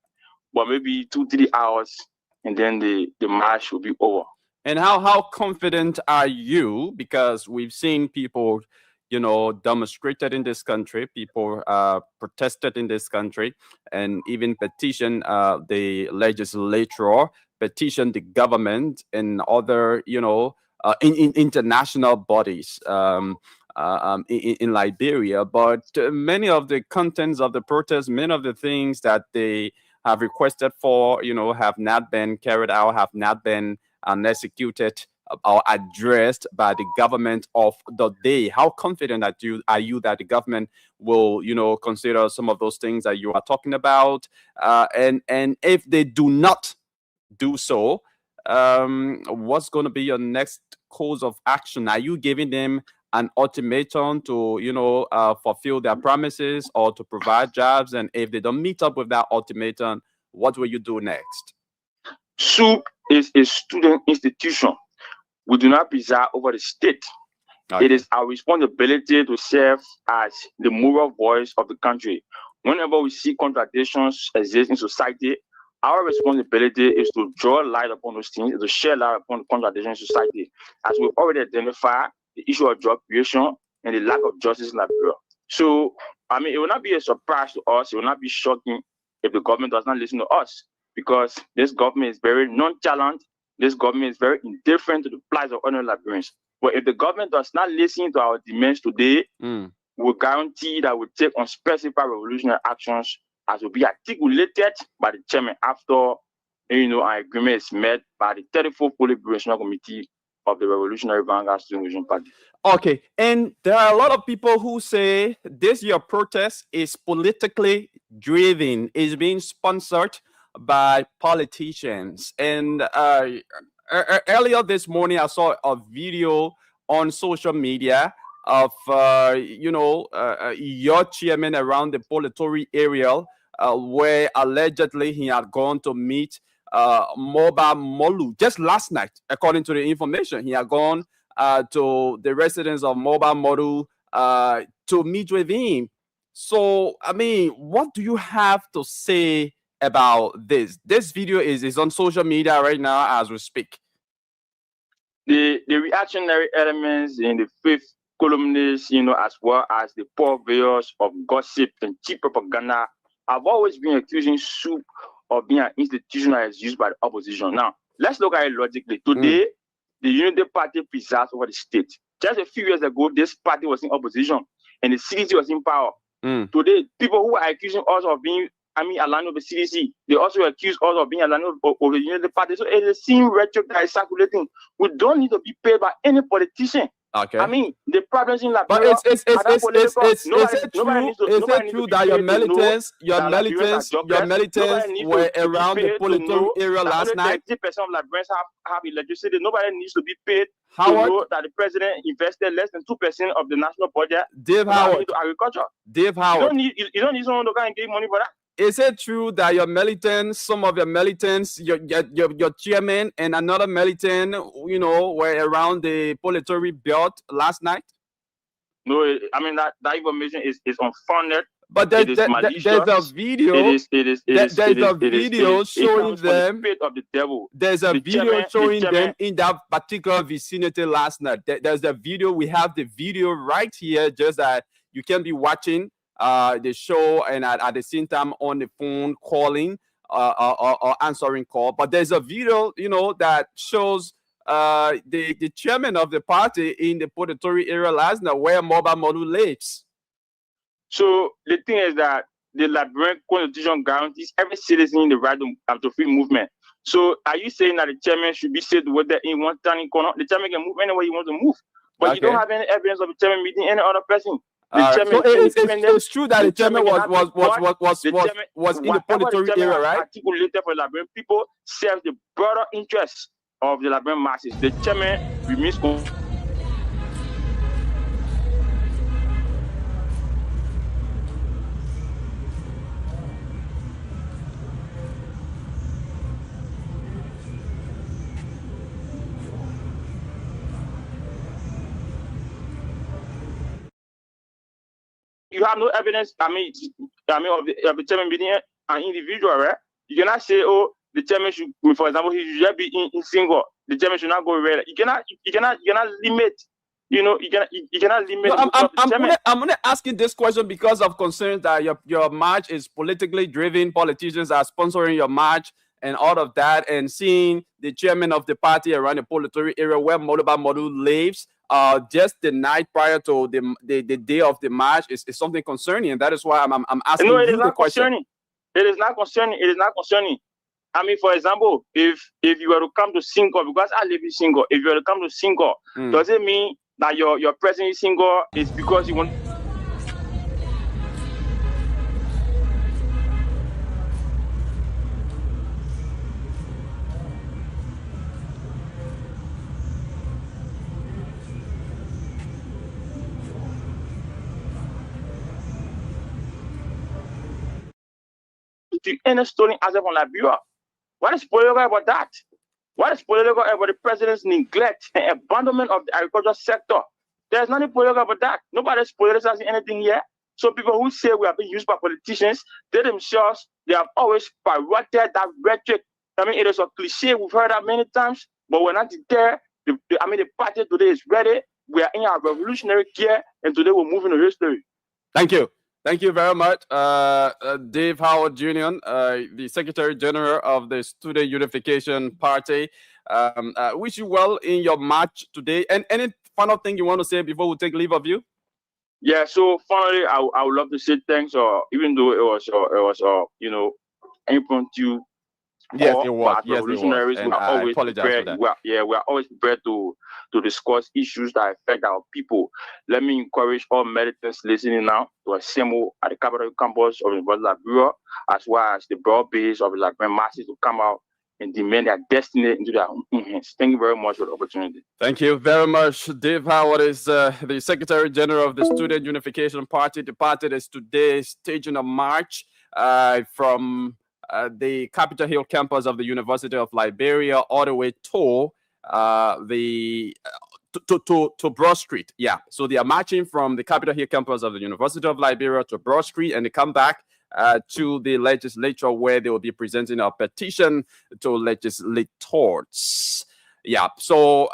but maybe 2-3 hours, and then the march will be over. And how confident are you? Because we've seen people, demonstrated in this country, people protested in this country, and even petitioned the legislature, petitioned the government and other, in international bodies in Liberia. But many of the contents of the protest, many of the things that they have requested for, have not been carried out, have not been executed or addressed by the government of the day. How confident are you that the government will, consider some of those things that you are talking about? And if they do not do so, what's going to be your next course of action? Are you giving them an ultimatum to, fulfill their promises or to provide jobs? And if they don't meet up with that ultimatum, what will you do next? SUP is a student institution. We do not preside over the state. Okay. It is our responsibility to serve as the moral voice of the country. Whenever we see contradictions exist in society, our responsibility is to draw light upon those things, to share light upon the contradictions in society. As we've already identified the issue of job creation and the lack of justice in Liberia. So, it will not be a surprise to us. It will not be shocking if the government does not listen to us, because this government is very nonchalant. This government is very indifferent to the plight of ordinary Liberians. But if the government does not listen to our demands today, we'll guarantee that we'll take on specific revolutionary actions as will be articulated by the chairman after an agreement is met by the 34th Politburo Committee of the Revolutionary Vanguard Student Vision Party. Okay, and there are a lot of people who say this year protest is politically driven, is being sponsored by politicians. And earlier this morning, I saw a video on social media of your chairman around the Politory area, where allegedly he had gone to meet Mobile Molu just last night. According to the information, he had gone to the residence of Mobile Molu to meet with him. So, what do you have to say about this? This video is on social media right now as we speak. The reactionary elements in the fifth columnists, as well as the purveyors of gossip and cheap propaganda, have always been accusing SUP of being an institution that is used by the opposition. Now, let's look at it logically. Today, the Unity Party presides over the state. Just a few years ago, this party was in opposition and the CDC was in power. Today, people who are accusing us of being aligned with the CDC, they also accuse us of being aligned with the Unity Party. So it's the same rhetoric that is circulating. We don't need to be paid by any politician. Okay. The problems in Liberia. But is it true that your militants were around the Politory area last night? 90% of Liberians have electricity. Nobody needs to be paid. Howard, to know that the president invested less than 2% of the national budget into agriculture. Dave Howard. You don't need someone to go and give money for that. Is it true that your militants, some of your militants, your chairman and another militant, were around the Politory belt last night? No, that information is unfounded. But it is malicious. there's a video. There's a video showing them. The of the devil. There's a video showing them in that particular vicinity last night. There's a video. We have the video right here. Just that you can be watching the show and at the same time on the phone calling or answering call. But there's a video, that shows the chairman of the party in the Potatory area last night where Mobile Model lives. So the thing is that the Liberian Constitution guarantees every citizen in the right to free movement. So are you saying that the chairman should be said whether in one turning corner? The chairman can move anywhere he wants to move, but you don't have any evidence of the chairman meeting any other person. So it's true that the chairman was in the Potatory area, right? Articulated for Liberian people serves the broader interests of the Liberian masses. The chairman remains. You have no evidence. Of the chairman being an individual, right? You cannot say, oh, the chairman should, for example, he should be in single. The chairman should not go red. You cannot limit. You cannot limit. No, I'm gonna ask you this question because of concerns that your march is politically driven. Politicians are sponsoring your march and all of that, and seeing the chairman of the party around the Potatory area where Mobile Model lives. Just the night prior to the day of the march is something concerning, and that is why I'm asking you the question. It is not concerning. It is not concerning. I mean, for example, if you were to come to Singapore, because I live in Singapore, if you were to come to Singapore, does it mean that your presence in Singapore is because you want? To any stolen asset from Liberia. What is political about that? What is political about the president's neglect and abandonment of the agricultural sector? There's nothing political about that. Nobody's politicizing anything here. So people who say we are being used by politicians, they themselves, they have always parroted that rhetoric. I mean, it is a cliche. We've heard that many times, but we're not there. The party today is ready. We are in our revolutionary gear, and today we're moving to history. Thank you. Thank you very much, Dave Howard Jr., the Secretary General of the Student Unification Party. Wish you well in your march today. And any final thing you want to say before we take leave of you? Yeah. So finally, I would love to say thanks. Even though it was impromptu. Yes, it was. Yes, revolutionaries, it was. And I apologize for that. We are always prepared to discuss issues that affect our people. Let me encourage all militants listening now to assemble at the Capitol campus of the University of Liberia, as well as the broad base of the Liberian masses to come out and demand their destiny into their own hands. Thank you very much for the opportunity. Thank you very much. Dave Howard is the Secretary General of the Student Unification Party. The party is today staging a march from the Capitol Hill campus of the University of Liberia all the way to to Broad Street. Yeah, so they are marching from the Capitol Hill campus of the University of Liberia to Broad Street, and they come back to the legislature where they will be presenting a petition to legislators. Yeah, so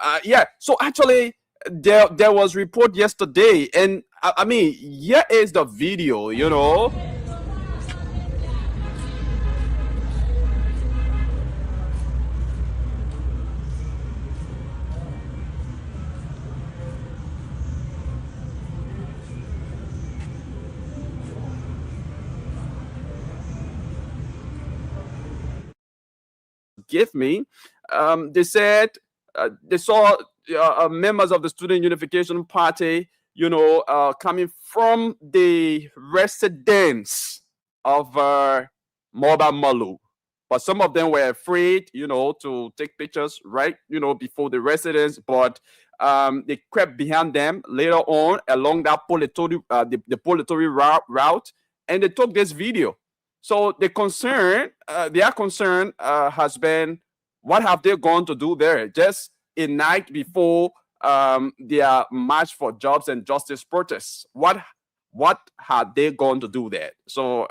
so actually there was report yesterday, and I mean, here is the video, give me. They said they saw members of the Student Unification Party, coming from the residence of Mobile Malu. But some of them were afraid, to take pictures right, before the residence. But they crept behind them later on along that the Potatory route, and they took this video. So their concern has been, what have they gone to do there? Just a night before their March for Jobs and Justice protests. What what had they gone to do there? So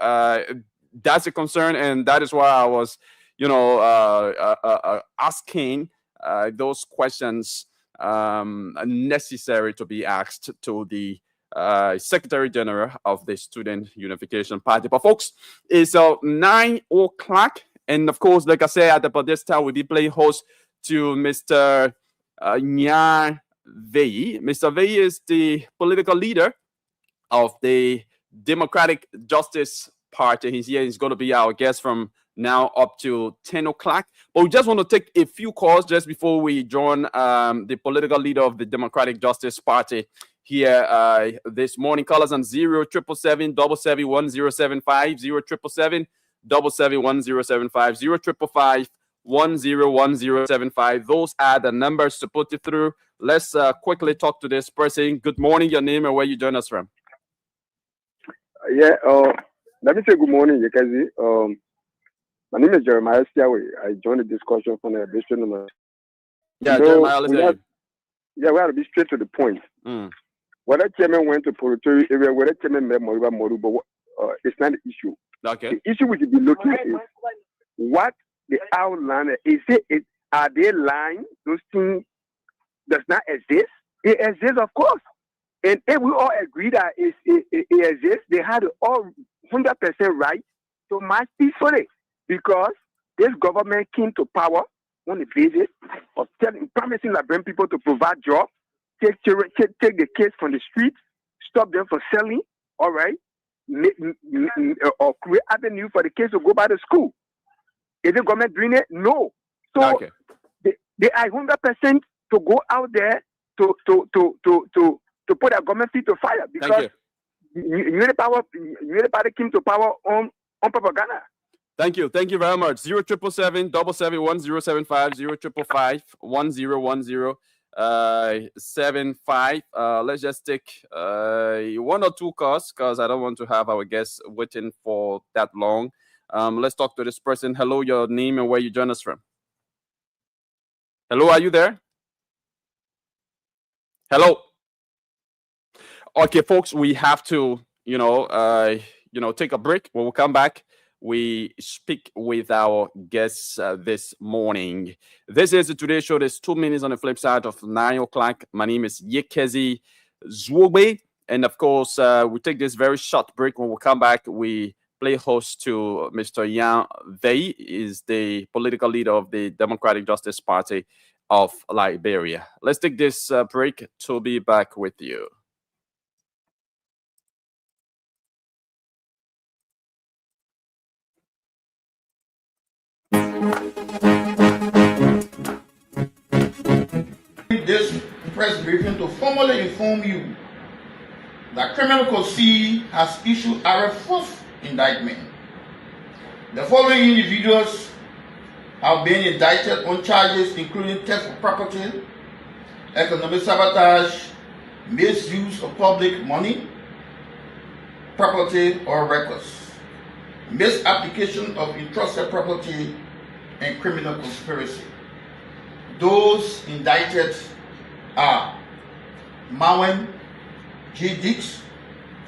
that's a concern, and that is why I was, asking those questions necessary to be asked to the Secretary General of the Student Unification Party. But folks, it's 9 o'clock, and of course, like I said, at this time we'll be playing host to Mr. Nyan Vei. Mr. Vei is the political leader of the Democratic Justice Party. He's here. He's going to be our guest from now up to 10 o'clock. But we just want to take a few calls just before we join the political leader of the Democratic Justice Party here this morning. Call us on 0777 1075, 0777 1075, 0555 101075. Those are the numbers to put it through. Let's quickly talk to this person. Good morning, your name and where you join us from. Let me say good morning, Yekazi. My name is Jeremiah Siawe. I joined the discussion from the district number. Yeah, Jeremiah, let's hear we have to be straight to the point. Whether chairman went to Porotori area, whether chairman met Moriba Moruba, it's not the issue. Okay. The issue we should be looking is what the outline is. Are they lying? Those things does not exist. It exists, of course. And if we all agree that it exists, they had all 100% right to march peacefully, because this government came to power on the basis of promising that bring people to provide jobs, take the kids from the streets, stop them from selling, all right, or create avenue for the kids to go back to school. Is the government doing it? No. So okay. They are 100% to go out there to put our government feet to fire, because Unity Party came to power on propaganda. Thank you very much. 0777 1075, 0555 101075. Let's just take one or two calls, because I don't want to have our guests waiting for that long. Let's talk to this person. Hello, your name and where you join us from. Hello, are you there? Hello. Okay, folks, we have to, take a break. When we come back, we speak with our guests this morning. This is the Today Show. There's 2 minutes on the flip side of 9 o'clock. My name is Yekezi Zwobe. And of course, we take this very short break. When we come back, we play host to Mr. Nyan Vei, is the political leader of the Democratic Justice Party of Liberia. Let's take this break to be back with you. This press briefing to formally inform you that Criminal Code C has issued our fourth indictment. The following individuals have been indicted on charges including theft of property, economic sabotage, misuse of public money, property or records, misapplication of entrusted property, and criminal conspiracy. Those indicted are Mawen G. Dix,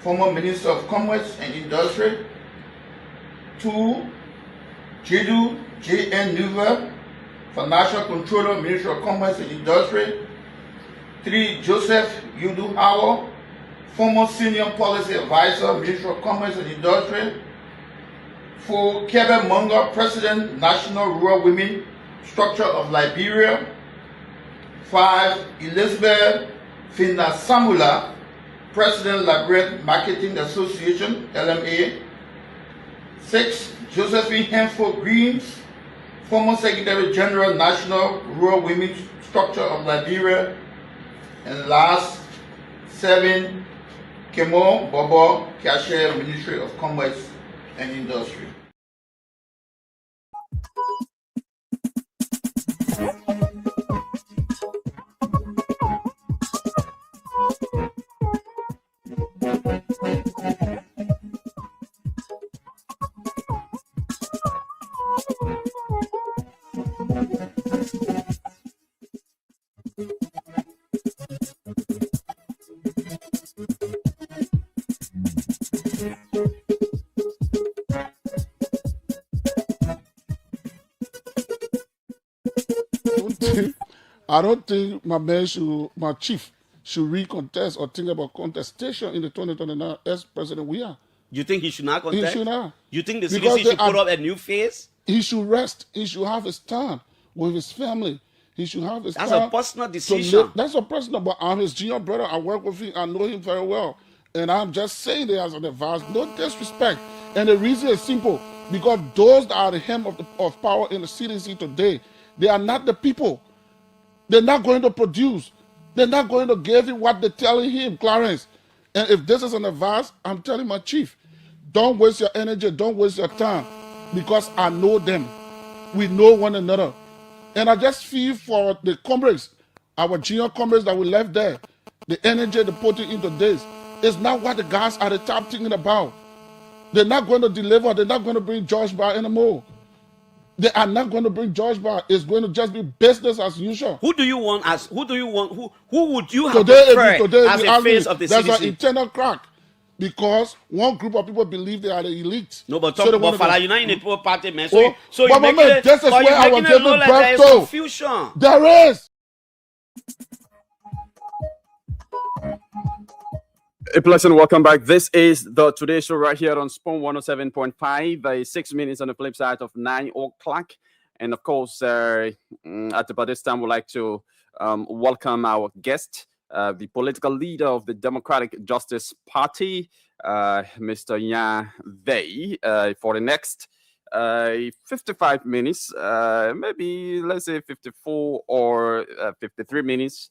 former Minister of Commerce and Industry; 2, Jedu J.N. Nuver, Financial Controller, Ministry of Commerce and Industry; 3, Joseph Yudu Howell, former Senior Policy Advisor, Ministry of Commerce and Industry; 4, Kevin Munger, President, National Rural Women Structure of Liberia; 5, Elizabeth Finna-Samula, President, Liberian Marketing Association, LMA; 6, Josephine Henford Greens, former Secretary General, National Rural Women Structure of Liberia; and last, 7, Kemo Bobo, Cashier, Ministry of Commerce and Industry. I don't think my chief should recontest or think about contestation in the 2029 as president we are. You think he should not He contest? should not. You think the Because CDC should put up a new face? He should rest. He should have his time with his family. He should have his That's time. a personal to decision. live. That's a personal, but I'm his junior brother. I work with him. I know him very well. And I'm just saying that as an advice, no disrespect. And the reason is simple. Because those that are the hem of power in the CDC today, they are not the people. They're not going to produce. They're not going to give him what they're telling him, Clarence. And if this is an advice, I'm telling my chief, don't waste your energy, don't waste your time, because I know them. We know one another. And I just feel for the comrades, our junior comrades that we left there, the energy they put into this is not what the guys at the top thinking about. They're not going to deliver. They're not going to bring George Bar anymore. They are not going to bring George Bar. It's going to just be business as usual. Who do you want as? Who do you want? Who would you have today, preferred as the face of the there's CDC? an internal crack because one group of people believe they are the elite. No, but So talk they about wanna Fala, go- you're not in the poor party, man. Oh, So but you my make man, it, this is but where I you're was making it giving look like there is birth to. confusion. There is. A pleasant welcome back. This is the Today Show right here on Spawn 107.5, 6 minutes on the flip side of 9 o'clock. And of course, at about this time, we'd like to welcome our guest, the political leader of the Democratic Justice Party, Mr. Yan Vei, for the next 55 minutes, maybe let's say 54 or 53 minutes.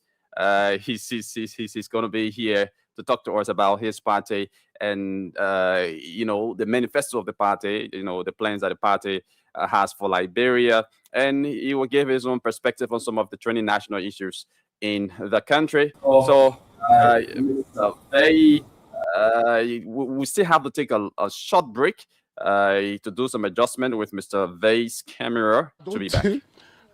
He's going to be here to talk to us about his party and the manifesto of the party, the plans that the party has for Liberia, and he will give his own perspective on some of the trending national issues in the country. So we still have to take a short break to do some adjustment with Mr. Vei's camera to be back.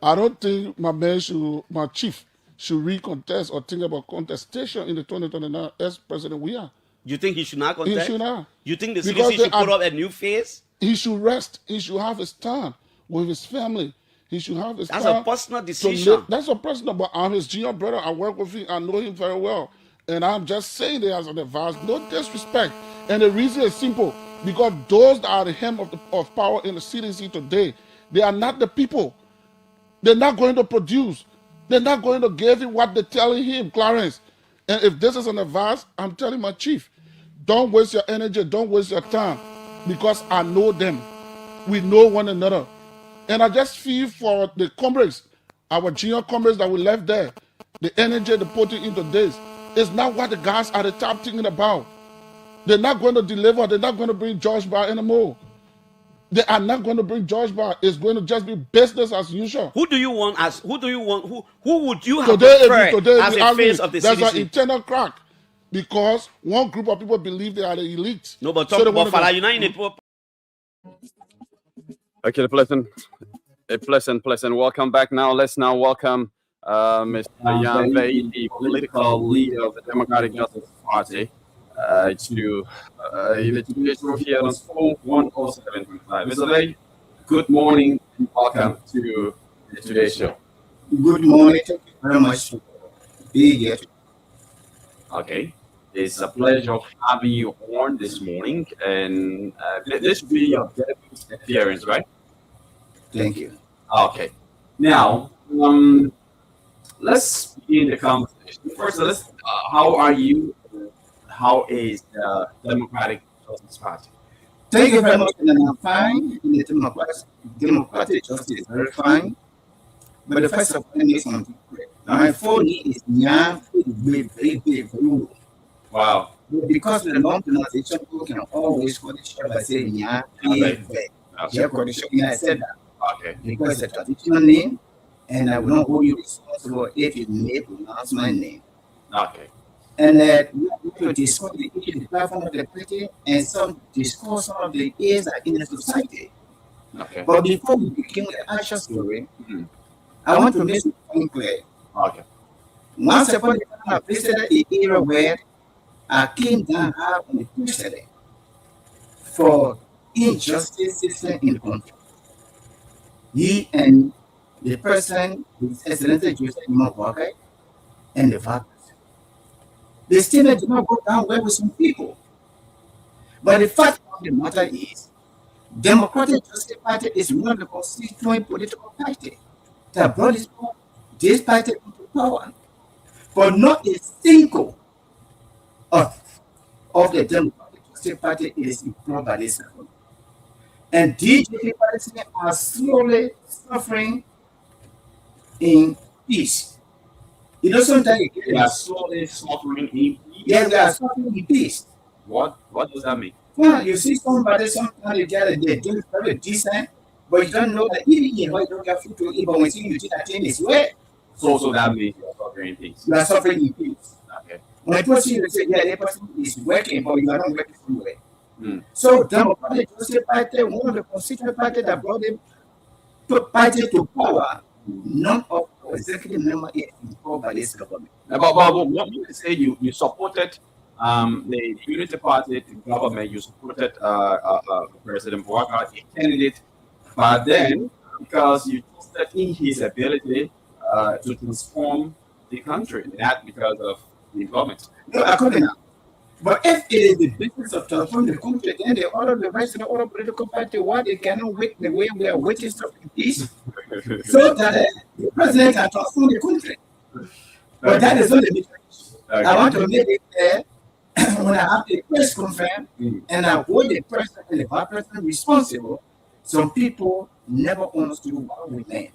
I don't think my chief should recontest or think about contestation in the 2029 as president we are. You think he should not He contest? should not. You think the Because CDC they should put are- up a new face? He should rest. He should have his time with his family. He should have his That's time. a personal to decision. live. That's a personal, but I'm his junior brother. I work with him. I know him very well. And I'm just saying that as an advice, no disrespect. And the reason is simple. Because those that are the hem of power in the CDC today, they are not the people. They're not going to produce. They're not going to give him what they're telling him, Clarence. And if this is an advice, I'm telling my chief, don't waste your energy, don't waste your time, because I know them. We know one another. And I just feel for the comrades, our junior comrades that we left there, the energy they put into this is not what the guys at the top thinking about. They're not going to deliver. They're not going to bring George Bar anymore. They are not going to bring George Bar. It's going to just be business as usual. Who do you want as? Who do you want? Who would you have Today, preferred as the face of the there's an CDC? internal crack because one group of people believe they are the elite. No, but So talk they about wanna go- Fala, you're not in the poor. Okay, a pleasant welcome back. Now let's welcome Mr. Yan Vei, the political leader of the Democratic Justice Party, to the Today Show here on Spawn 107.5. Mr. Vei, good morning and welcome to the Today Show. Good morning. Thank you very much for being here. Okay, it's a pleasure having you on this morning, and this will be your debut appearance, right? Thank you. Okay. Now, let's begin the conversation. First, how are you? How is the Democratic Justice Party? Thank you very much. And I'm fine. In the democratic justice is very fine. But the first of all, let me make something clear. My phone is Nya very low. Wow. But because of the long pronunciation, people can always call the show by saying Nya very. I said that. Okay. Because it's a traditional name, and I will not hold you responsible if you may pronounce my name. Okay. And we are going to discuss the issue, the platform of the party, and discuss some of the issues that in the society. Okay. But before we begin with the actual story, I want to make something clear. Okay. Once upon a time, I visited the era where I came down hard on the crusade for injustice system in the country. He and the person is Excellency Joseph Walker and the fathers. The statement did not go down well with some people. But the fact of the matter is, Democratic Justice Party is one of the constituent political parties that brought this party into power. But not a single of the Democratic Justice Party is employed by this government. And DJP parties are slowly suffering in peace. You know, sometimes They are slowly suffering in peace. yes, they are suffering in peace. What does that mean? Well, you see somebody sometimes they're doing very decent, but you don't know that even if you don't get food to eat, but when you see you do that thing is wet. So that means you are suffering in peace. You are suffering in peace. Okay. When a person you say, yeah, that person is working, but you are not working somewhere. Mm. So Democratic Justice Party, one of the constituent parties that brought the party to power, none of the executive members is involved by this government. But what you say you supported the Unity Party, the government, you supported President Bouaka, a candidate, but then because you trusted in his ability to transform the country, not because of the government. No, according now. But if it is the business of transforming the country, then the other rest of the other political party, why they cannot wait the way we are waiting for peace, so that the president can transform the country. But that is not the difference. I want to make it clear when I have the press conference and I hold the president and the vice president responsible. Some people never understood what we meant.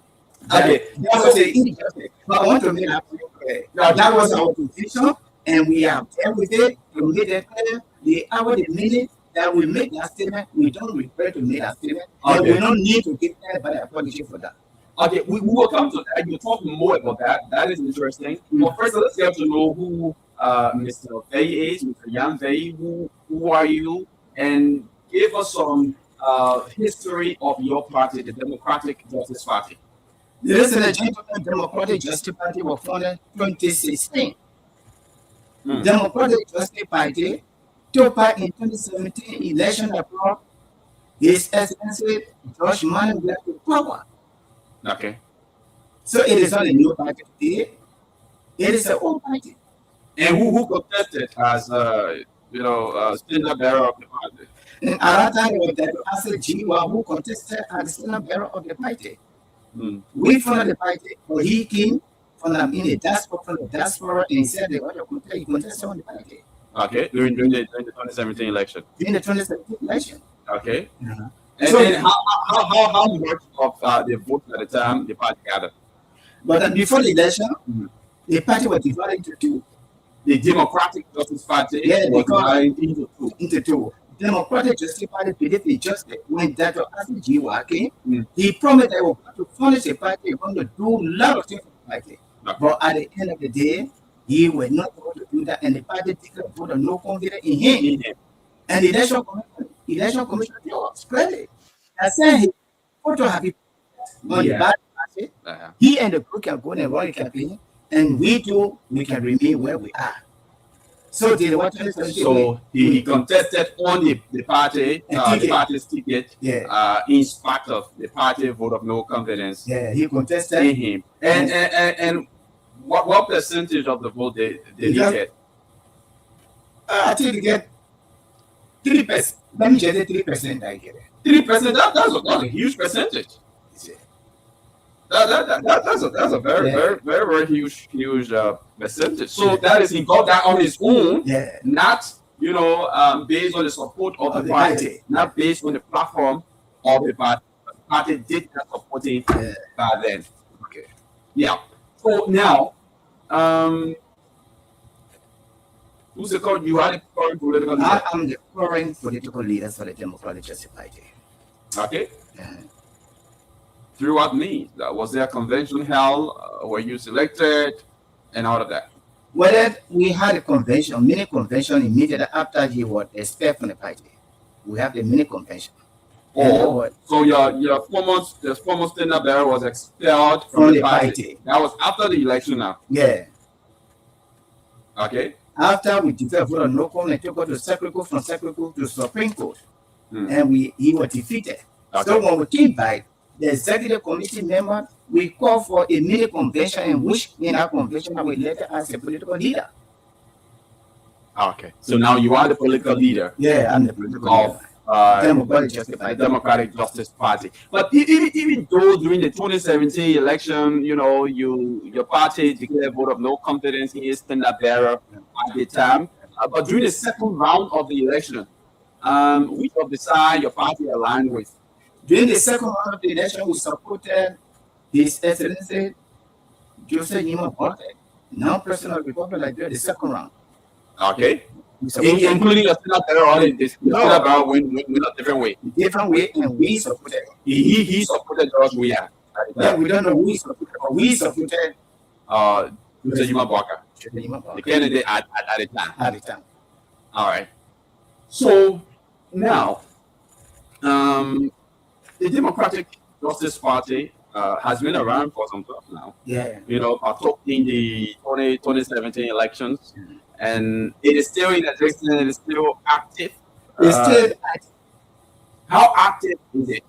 Okay. That was the injustice. But I want to make that clear. That was our position, and we have dealt with it. We made it clear. The hour, the minute that we make that statement, we don't regret to make that statement, and we don't need to give anybody apology for that. Okay, we will come to that. You talk more about that. That is interesting. But first, let's get to know who Mr. Vey is, Mr. Yan Vey. Who are you? And give us some history of your party, the Democratic Justice Party. Ladies and gentlemen, Democratic Justice Party was founded in 2016. Democratic Justice Party took part in 2017 election that brought His Excellency George Manuel to power. Okay. So it is not a new party today. It is an old party. And who contested as standard bearer of the party? And at that time, it was Dr. Asset Jiwa who contested as the standard bearer of the party. We founded the party, but he came from the diaspora, and he said they want to contest on the party. Okay, during the 2017 election. During the 2017 election. Okay. And so, then how much of the vote at the time the party gathered? But before the election, the party was divided into two. The Democratic Justice Party was divided into two. Democratic Justice Party believed justice. When Dr. Asset Jiwa came, he promised that he was going to furnish the party, he was going to do a lot of things for the party. But at the end of the day, he was not going to do that, and the party declared a vote of no confidence in him. And the election commission was clearly. I said he want to have it on the bad party. He and the group can go and run the campaign, and we can remain where we are. So he contested on the party, the party's ticket, in spite of the party vote of no confidence. Yeah, he contested in him. And what percentage of the vote did he get? I think he get 3%. Let me just say 3%. I get it. 3%. That's a huge percentage. That's a very huge percentage. So that is he got that on his own, not based on the support of the party, not based on the platform of the party. The party did not support him by then. Okay. Yeah. So now, who's the current? You are the current political leader. I am the current political leader for the Democratic Justice Party. Okay. Through what means? Was there a convention held? Were you selected? And all of that? Well, we had a mini convention immediately after he was expelled from the party. We have the mini convention. Oh, so your former standard bearer was expelled from the party. That was after the election now? Yeah. Okay. After we declared vote on no confidence, to go to Circuit Court, from Circuit Court to Supreme Court. And he was defeated. Okay. So when we came back, the executive committee members we call for a mini convention in which in our convention I will elect as a political leader. Okay. So now you are the political leader. Yeah, I'm the political of leader. Democratic Justice Party. But even though during the 2017 election, you know, your party declared vote of no confidence in its standard bearer at the time, but during the second round of the election, which of the side your party aligned with? During the second round of the election, we supported His Excellency Joseph Yuma Boateng, now President of the Republic of Liberia, the second round. Okay. Including the standard bearer, or the standard bearer went a different way. Different way, and we supported. He supported George Weah. Yeah, we don't know who he supported, but we supported Joseph Yuma Boateng, the candidate at the time. At the time. All right. So now, the Democratic Justice Party has been around for some time now. Yeah. You know, partook in the 2017 elections, and it is still in existence. It is still active. It's still active. How active is it?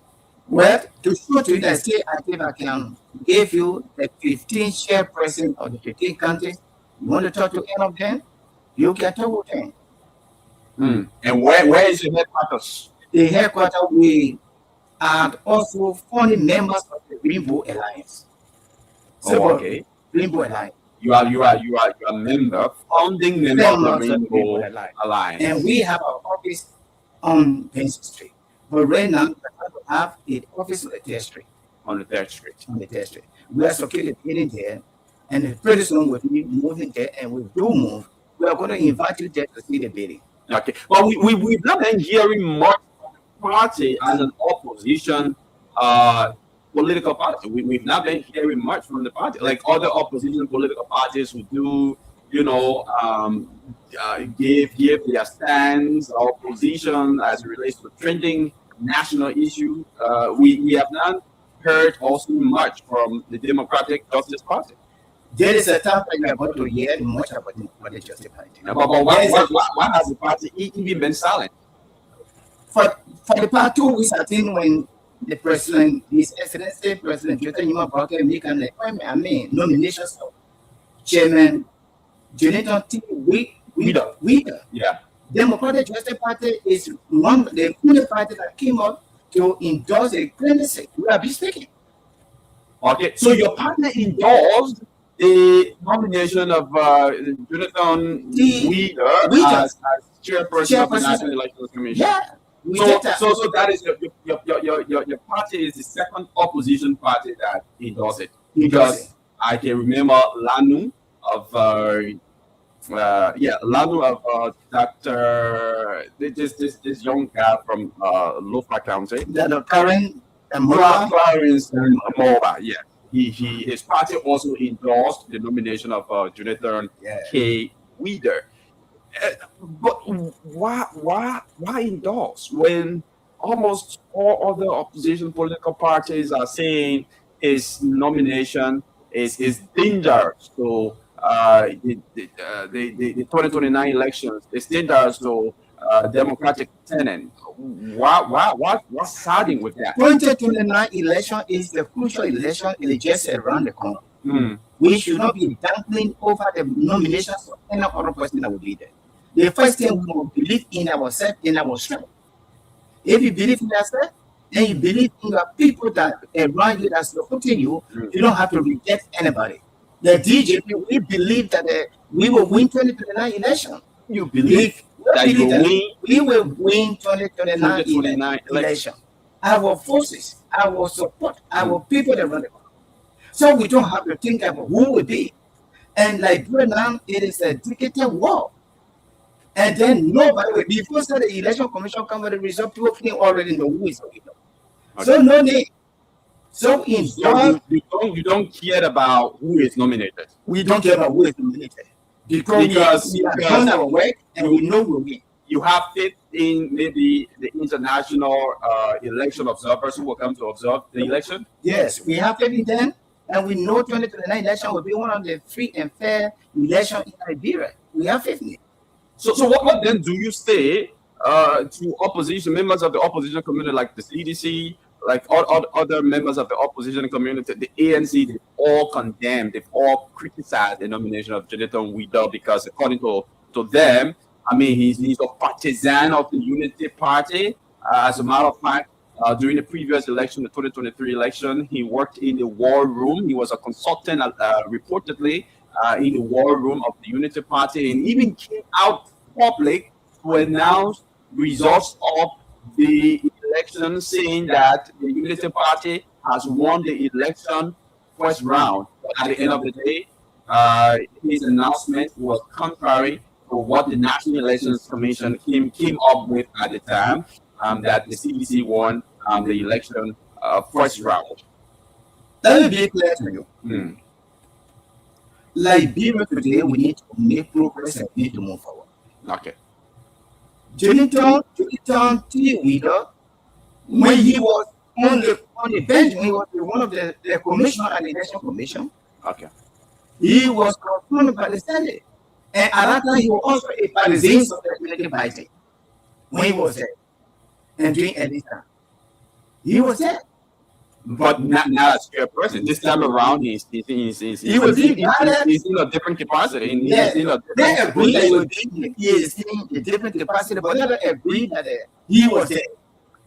Well, to show to you that still active, I can give you the 15 chairperson of the 15 countries. You want to talk to any of them? You can talk with them. And where is your headquarters? The headquarters, we are also founding members of the Rainbow Alliance. Oh, okay. Rainbow Alliance. You are a member, founding member of the Rainbow Alliance. And we have our office on Benson Street. But right now, we have an office on the 3rd Street. On the 3rd Street. On the 3rd Street. We are located in there, and pretty soon we'll be moving there, and we do move. We are going to invite you there to see the building. Okay. Well, we've not been hearing much from the party as an opposition political party. We've not been hearing much from the party. Like other opposition political parties who do, you know, give their stance or position as it relates to trending national issues. We have not heard or seen much from the Democratic Justice Party. There is a time when we are going to hear much about the Democratic Justice Party. But why has the party even been silent? For the past 2 weeks, I think when the president, His Excellency President Joseph Yuma Boateng make an appointment, nominations of Chairman Jonathan T. Weeder. Yeah. Democratic Justice Party is one of the only party that came up to endorse a candidacy. We are speaking. Okay, so your party endorsed the nomination of Jonathan Weeder as chairperson of the National Elections Commission. Yeah. So that is your party is the second opposition party that endorsed it. Because I can remember Lanu of Dr. this young guy from Lofa County. Clarence Moba, yeah. His party also endorsed the nomination of Jonathan K. Weeder. But why endorse when almost all other opposition political parties are saying his nomination is dangerous to the 2029 elections? It's dangerous to democratic tenant. What's starting with that? 2029 election is the crucial election. It is just around the corner. We should not be dancing over the nominations of any other person that will be there. The first thing we will believe in ourselves, in our strength. If you believe in yourself, then you believe in your people that around you that's supporting you. You don't have to reject anybody. The DJP, we believe that we will win 2029 election. You believe that we will win 2029 election. Our forces, our support, our people around the world. So we don't have to think about who will be. And like right now, it is a dictated war. And then nobody will, before the election commission come with the result, people think already know who is the winner. Okay. So no need. So you don't care about who is nominated. We don't care about who is nominated. Because we have done our work and we know we'll win. You have faith in maybe the international election observers who will come to observe the election? Yes, we have faith in them, and we know 2029 election will be one of the free and fair elections in Liberia. We have faith in it. So what then do you say to opposition members of the opposition community like the CDC, like all other members of the opposition community, the ANC, they've all condemned, they've all criticized the nomination of Jonathan Wieder because, according to them, I mean, he's a partisan of the Unity Party. As a matter of fact, during the previous election, the 2023 election, he worked in the war room. He was a consultant, reportedly, in the war room of the Unity Party, and even came out public to announce results of the election, saying that the Unity Party has won the election first round. But at the end of the day, his announcement was contrary to what the National Elections Commission came up with at the time, that the CBC won the election first round. Let me be clear to you. Liberia today, we need to make progress and we need to move forward. Okay. Jonathan T. Wieder, when he was on the bench, when he was one of the commissioner at the Election Commission, okay, he was confronted by the Senate. And at that time, he was also a partisan of the Unity Party. When he was there, and during election, he was there. But not as chairperson. This time around, he's in a different capacity. They agreed that he is in a different capacity, but never agreed that he was there.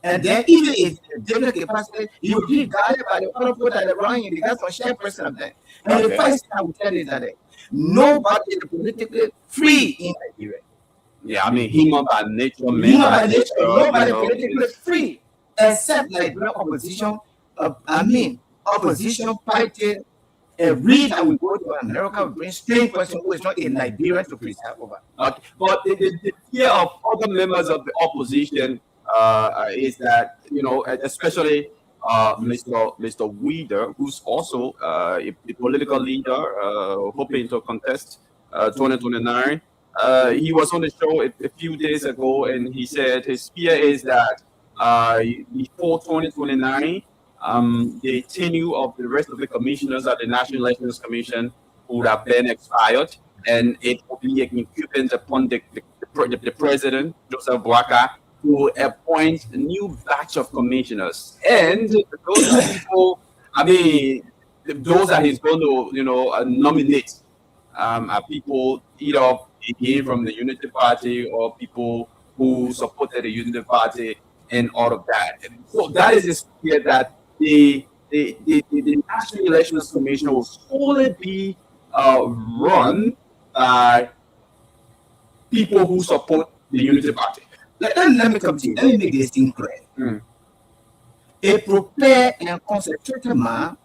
And then, even in a different capacity, he would be guided by the other people that are around him because of chairperson of that. And the first thing I would tell you is that nobody is politically free in Nigeria. Yeah, I mean, human by nature, nobody politically free except Nigerian opposition. Opposition party agreed that we go to America, we bring strange person who is not in Nigeria to preside over. Okay. But the fear of other members of the opposition is that, especially Mr. Wieder, who's also a political leader hoping to contest 2029. He was on the show a few days ago, and he said his fear is that before 2029, the tenure of the rest of the commissioners at the National Elections Commission would have been expired, and it will be incumbent upon the president, Joseph Boaka, to appoint a new batch of commissioners. And those people, I mean, those that he's going to, nominate are people either again from the Unity Party or people who supported the Unity Party and all of that. And so that is his fear, that the National Elections Commission will solely be run by people who support the Unity Party. Let me come to you. Let me make this thing clear. A prepared and concentrated man,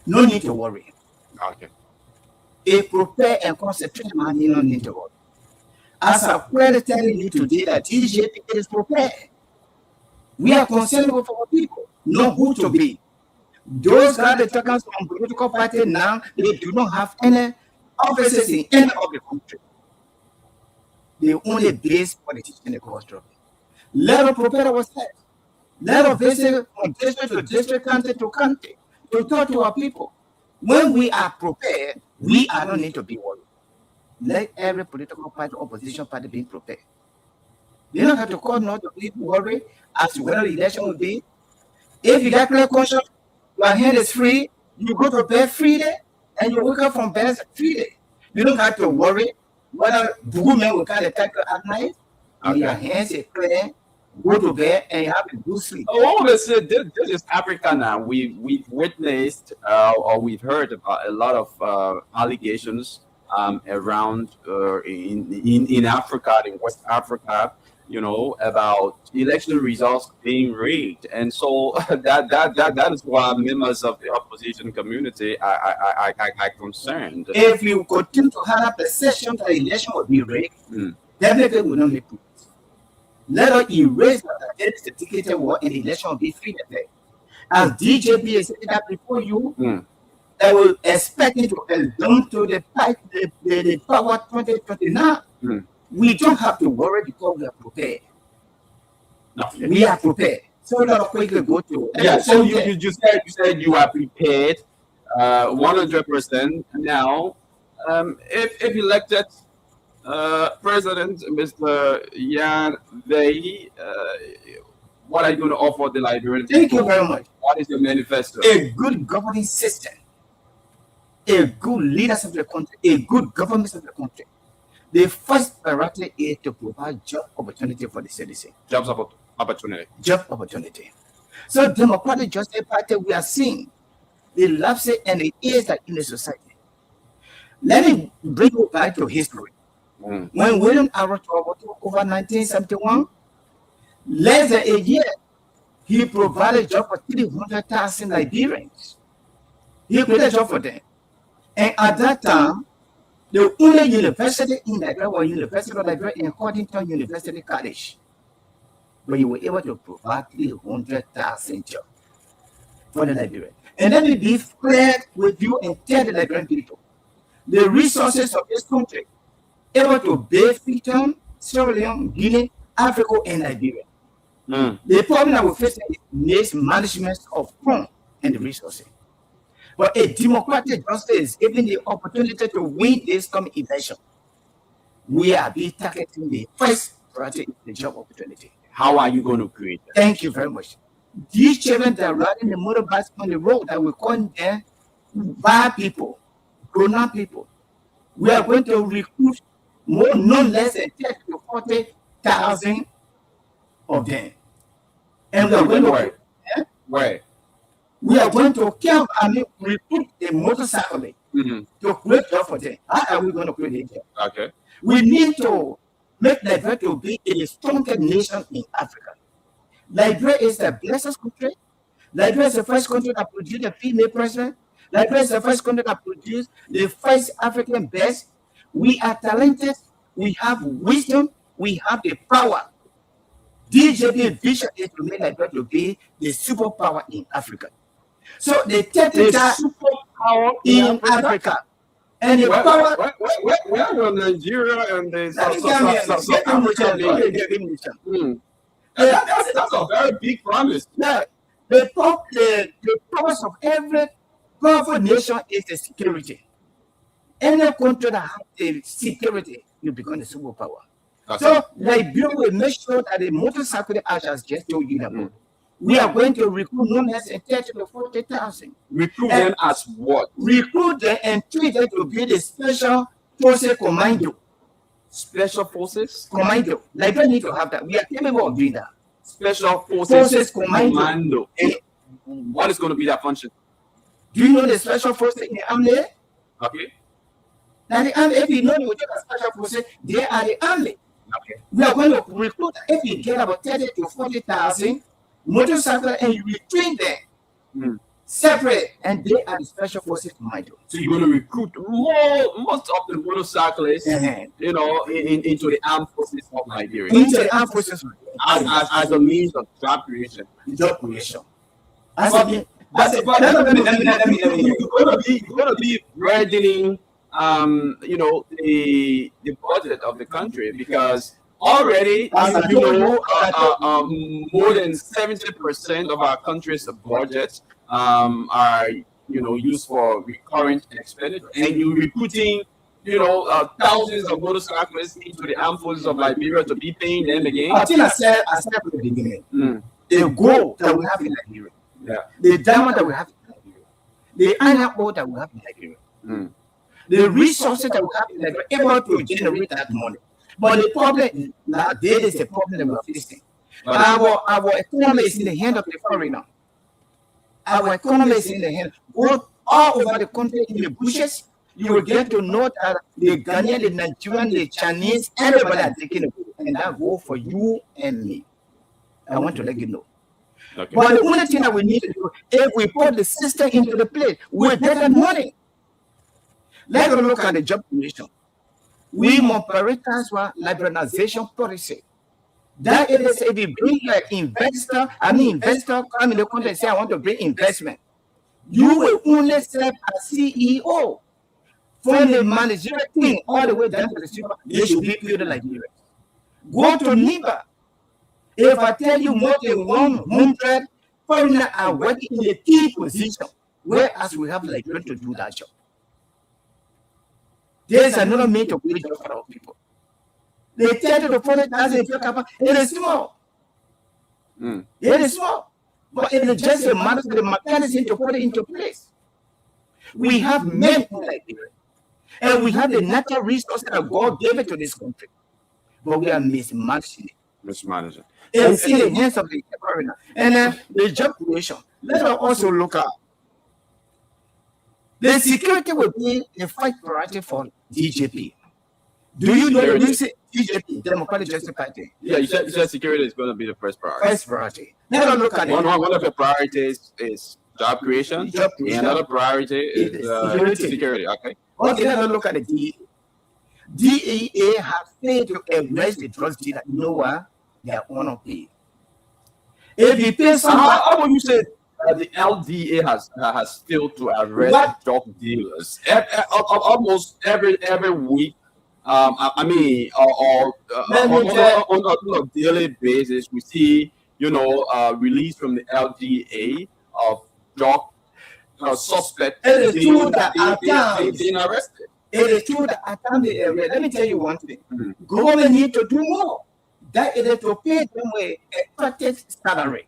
no need to worry. Okay. A prepared and concentrated man, no need to worry. As I'm clearly telling you today that DJP is prepared. We are concerned with our people, know who to be. Those guys that talk from political party now, they do not have any offices in any of the country. They only base politicians across the country. Let us prepare ourselves. Let us visit from district to district, country to country, to talk to our people. When we are prepared, we are not need to be worried. Let every political party, opposition party be prepared. They don't have to call not to be worried as to whether the election will be. If you get clear conscience, your hand is free, you go to bed freely, and you wake up from bed freely. You don't have to worry whether the woman will kind of attack you at night. Okay. Your hands are clear, go to bed, and you have a good sleep. I want to say this is Africa now. We've witnessed or we've heard about a lot of allegations around in Africa, in West Africa, about election results being rigged, and so that is why members of the opposition community are concerned. If you continue to have a perception that the election will be rigged, definitely will not make progress. Let us erase that there is a ticketed war and the election will be free and fair. As DJP has said that before you, they will expect it to belong to the power 2029. We don't have to worry because we are prepared. No. We are prepared. So let us quickly go to. Yeah. So you said you are prepared, 100%. Now, if elected President Mr. Jan Vey, What are you going to offer the Liberian Thank people? you very much. What is your manifesto? A good governing system, a good leaders of the country, a good government of the country. The first priority is to provide job opportunity for the citizen. Jobs opportunity. Job opportunity. So Democratic Justice Party, we are seeing the lapse and the years that in the society. Let me bring you back to history. When William Arrow took over 1971, less than a year, he provided job for 300,000 Liberians. He created a job for them. And at that time, the only university in Liberia was University of Liberia in Huntington University College. But you were able to provide 300,000 jobs for the Liberians. And let me be clear with you and tell the Liberian people, the resources of this country, able to bathe Freetown, Sierra Leone, Guinea, Africa, and Liberia. The problem that we face is mismanagement of funds and the resources. But a democratic justice given the opportunity to win this coming election, we are be targeting the first priority, the job opportunity. How are you going to create that? Thank you very much. These children that are riding the motorbikes on the road that we call them bad people, grown-up people, we are going to recruit no less than 30 to 40,000 of them. And we are going to Where? We are going to recruit a motorcycle to create job for them. How are we going to create a job? Okay. We need to make Liberia to be a strongest nation in Africa. Liberia is the blessed country. Liberia is the first country that produced a female president. Liberia is the first country that produced the first African best. We are talented. We have wisdom. We have the power. DJB vision is to make Liberia to be the superpower in Africa. So the superpower in Africa. And the power. Where will Nigeria and the South That's a very big promise. Yeah. The purpose of every powerful nation is the security. Any country that has the security, you become a superpower. So Liberia will make sure that the motorcycle, as I just told you about, we are going to recruit no less than 30 to 40,000. Recruit them as what? Recruit them and treat them to be the special forces commando. Special forces commando. Liberia need to have that. We are capable of doing that. Special forces commando. What is going to be that function? Do you know the special forces in the army? Okay. Now the army, if you know the special forces, they are the army. Okay. We are going to recruit, if you get about 30 to 40,000 motorcycles and you retrain them separate, and they are the special forces commando. So you're going to recruit most of the motorcyclists, into the armed forces of Liberia. Into the armed forces as a means of job creation. Job creation. You're going to be burdening the budget of the country, because already more than 70% of our country's budgets are used for recurrent expenditure, and you're recruiting thousands of motorcyclists into the armed forces of Liberia to be paying them again. I think I said from the beginning, the gold that we have in Liberia, the diamond that we have in Liberia, the iron ore that we have in Liberia, the resources that we have in Liberia, able to generate that money. But the problem now, there is a problem that we are facing. Our economy is in the hand of the foreigner. Our economy is in the hand. Go all over the country in the bushes, you will get to know that the Ghanaian, the Nigerian, the Chinese, everybody are taking it. And that go for you and me. I want to let you know. Okay. But the only thing that we need to do, if we put the system into the place, we get that money. Let's look at the job creation. We must prioritize our liberalization policy. That is, if you bring an investor come in the country and say, I want to bring investment, you will only serve as CEO. From the managerial team all the way down to the super, they should be built like Liberia. Go to NIBA. If I tell you more than 100 foreigners are working in a key position, whereas we have Liberia to do that job. There's another means to create jobs for our people. They 30 to 40,000, it is small. It is small. But it is just a matter of the mechanism to put it into place. We have men in Liberia, and we have the natural resources that God gave it to this country. But we are mismanaging it. Mismanaging. It's in the hands of the foreigner. And the job creation. Let us also look at the security will be a fight priority for DJP. Do you know the reason DJP, Democratic Justice Party? Yeah, you said security is going to be the first priority. First priority. Let us look at one of the priorities is job creation. Another priority is security. Okay. Okay, let us look at the DEA. DEA has failed to arrest the drug dealer. You know what? They are unpaid. If you pay somebody, how would you say the LDA has failed to arrest drug dealers? Almost every week. I mean, on a daily basis, we see, release from the LDA of drug suspects. It is true that they've been arrested. It is true that at times they arrest. Let me tell you one thing. Government need to do more. That is to pay them a attractive salary.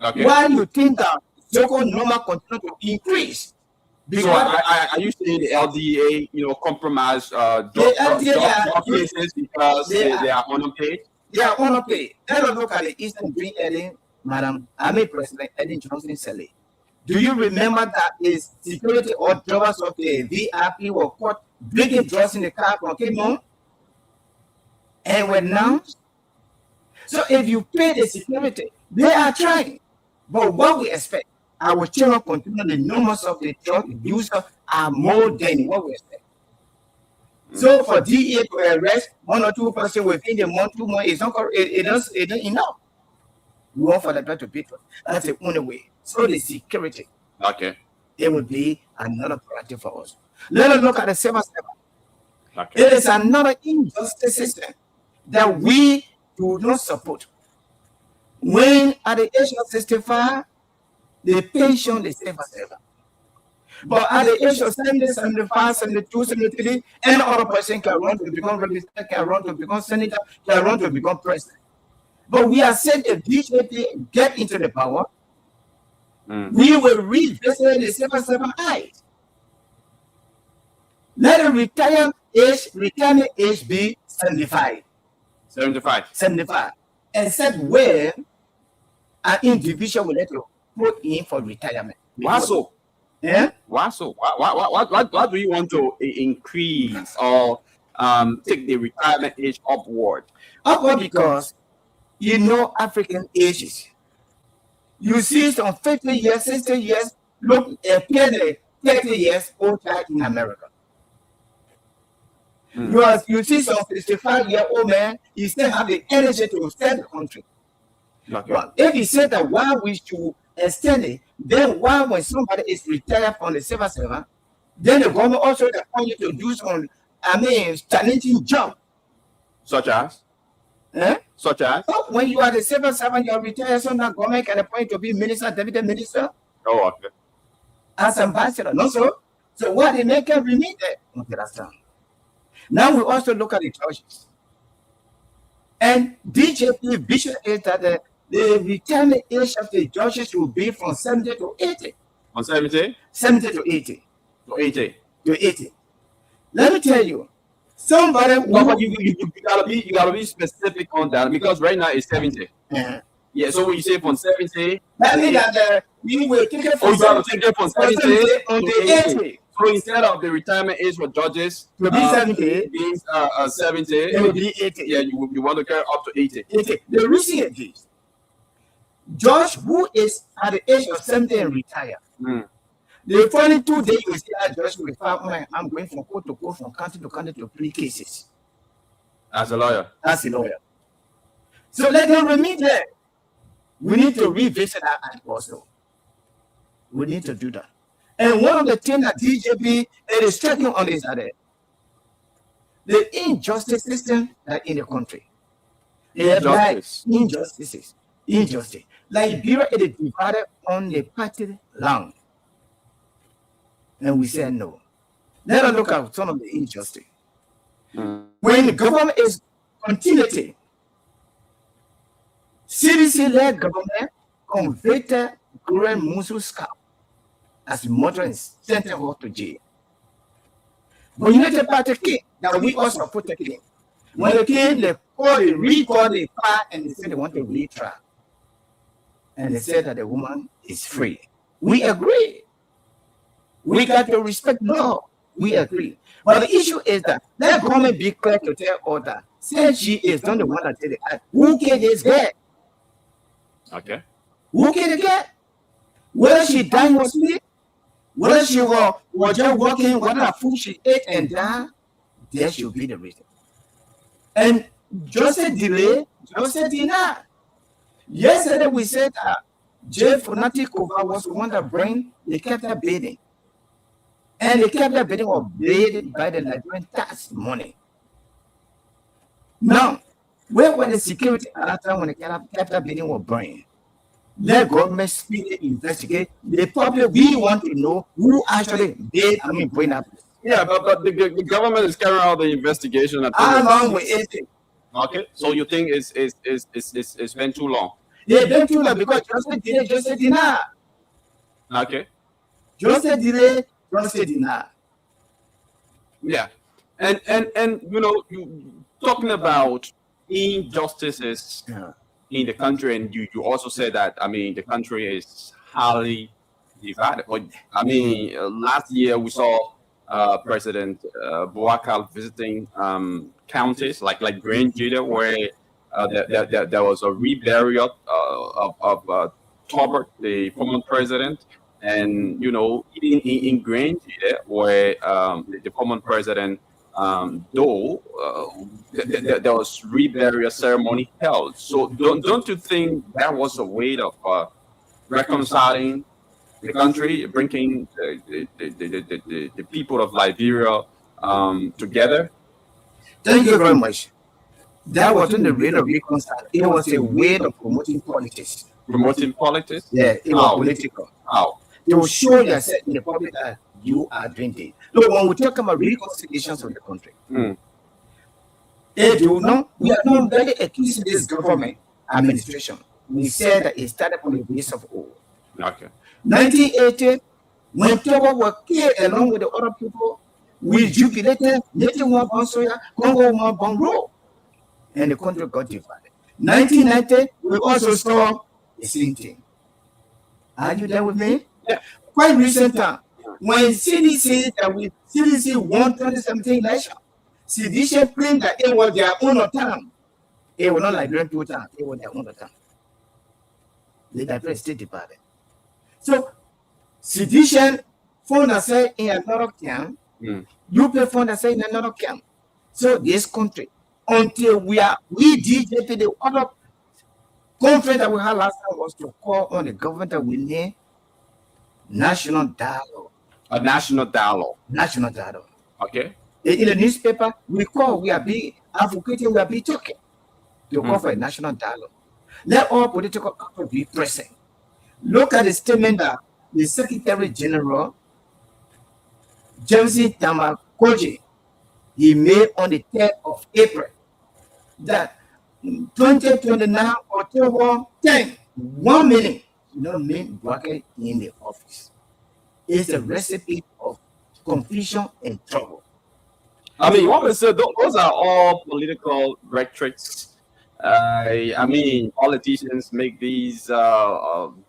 Okay. Why you think that so-called number continue to increase? Because are you saying the LDA, compromise drug cases because they are underpaid? They are underpaid. Let us look at the Eastern Green Ellen, Madam Army President Ellen Johnson Sirleaf. Do you remember that his security or drivers of the VIP were caught bringing drugs in the car from Cape Town and were now? So if you pay the security, they are trying. But what we expect, our children continue, the numbers of the drug users are more than what we expect. So for DEA to arrest 1 or 2 persons within the month, 2 months, it's not enough. We want for the drug to pay for. That's the only way. So the security, it will be another priority for us. Let us look at the civil servant. It is another injustice system that we do not support. When at the age of 65, they pension the civil servant. But at the age of 70, 75, 72, 73, any other person can run to become representative, can run to become senator, can run to become president. But we are saying if DJP get into the power, we will revisit the civil servant act. Let the retirement age be 75. 75. Except where an individual will let you put in for retirement. Why so? Yeah? Why so? Why do you want to increase or take the retirement age upward? Upward because African ages. You see some 50 years, 60 years, look appear 30 years old child in America. You see some 65-year-old man, he still have the energy to extend the country. But if you say that why we should extend it, then why when somebody is retired from the civil servant, then the government also want you to do some, challenging job. Such as? Such as? When you are the civil servant, you are retired, so now government can appoint to be minister, deputy minister. Oh, okay. As ambassador, no so? So what they make can remain there. Okay, that's done. Now we also look at the judges. And DJP vision is that the retirement age of the judges will be from 70 to 80. From 70? 70 to 80. To 80. Let me tell you, somebody you gotta be specific on that because right now it's 70. Yeah, so when you say from 70, that means that we will take it from 70 to 80. So instead of the retirement age for judges to be 70, means 70, it will be 80. Yeah, you want to carry up to 80. The reason is this: judge who is at the age of 70 and retire. The following 2 days, you will see that judge will file, I'm going from court to court, from county to county to plead cases. As a lawyer. So let them remain there. We need to revisit that act also. We need to do that. And one of the things that DJP is striking on is that the injustice system that in the country. Injustice. Liberia is divided on the party line. And we say no. Let us look at some of the injustice. When the government is continuity, CDC-led government convicted Guren Musu Scout as murder and sentenced her to jail. But United Party came that we also protected him. When they came, they recalled the file and they said they want to retry. And they said that the woman is free. We agree. We got to respect law. We agree. But the issue is that let government be clear to tell all that. Since she is not the one that did it, who killed this girl? Okay. Who killed the girl? Whether she died in sleep, whether she was just walking, whatever food she ate and died, there should be the reason. And Joseph delay, Joseph denied. Yesterday we said that Jeff Natikova was the one that bring the capital bidding. And the capital bidding was paid by the Nigerian tax money. Now, where were the security at that time when the capital bidding was burned? Let government speedily investigate. The public, we want to know who actually did, bring up. Yeah, but the government is carrying out the investigation. How long will it take? Okay, so you think it's been too long? Yeah, it's been too long because Joseph denied. Okay. Joseph delay, Joseph denied. Yeah, and you talking about injustices in the country, and you also said that the country is highly divided. But last year we saw President Bouakal visiting counties like Grand Jida, where there was a reburial of Tobert, the former president, and in Grand Jida, where the former president there was reburial ceremony held. So don't you think that was a way of reconciling the country, bringing the people of Liberia together? Thank you very much. That wasn't the way of reconcile. It was a way of promoting politics. Promoting politics? Yeah, it was political. How? To show yourself in the public that you are doing it. Look, when we talk about reconciliations of the country, we are not very accusing this government administration. We said that it started from the base of old. Okay. 1980, when Togo was killed along with the other people, we jubilated, Native one born soya, Congo one born road, and the country got divided. 1990, we also saw the same thing. Are you there with me? Yeah. Quite recent time, when CDC won 2017 election, CDC claimed that it was their own time. It was not Liberian people time, it was their own time. The Liberian State Department. So, CDC found themselves in another camp. You found themselves in another camp. So, this country, until we DJP, the other conference that we had last time was to call on the government that we need national dialogue. A national dialogue. National dialogue. Okay. In the newspaper, we are being advocating, we are being talking to call for a national dialogue. Let all political actors be present. Look at the statement that the Secretary General, James Tamakoji, he made on the 3rd of April that 2029 October 10, 1 minute, you don't mean working in the office. It's a recipe of confusion and trouble. You want to say those are all political rhetorics. Politicians make these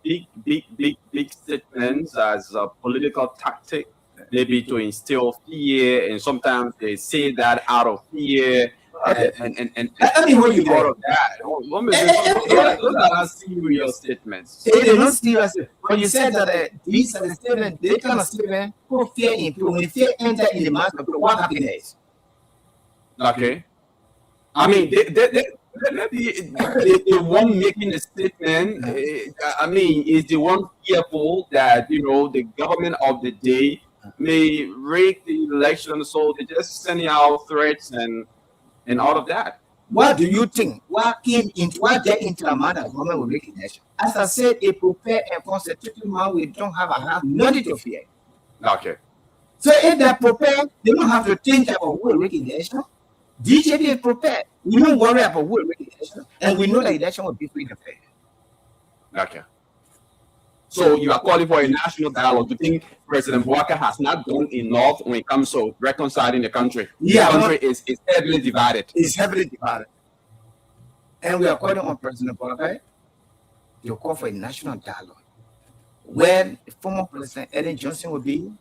big statements as a political tactic, maybe to instill fear, and sometimes they say that out of fear. And what you out of that. Those are not serious statements. They're not serious. When you said that these are the statements, they kind of statement put fear in people. When fear enter in the minds of people, what happiness? Okay. The one making the statement, is the one fearful that, the government of the day may rig the election, so they just sending out threats and all of that. What do you think? What get into the mind that government will make election? As I said, a prepared and constituted man, we don't have nothing to fear. Okay. So if they're prepared, they don't have to think about who will make election. DJP is prepared. We don't worry about who will win the election, and we know the election will be free and fair. Okay. So you are calling for a national dialogue. Do you think President Walker has not done enough when it comes to reconciling the country? Yeah, the country is heavily divided. It's heavily divided. And we are calling on President Walker to call for a national dialogue where the former President Ellen Johnson will be,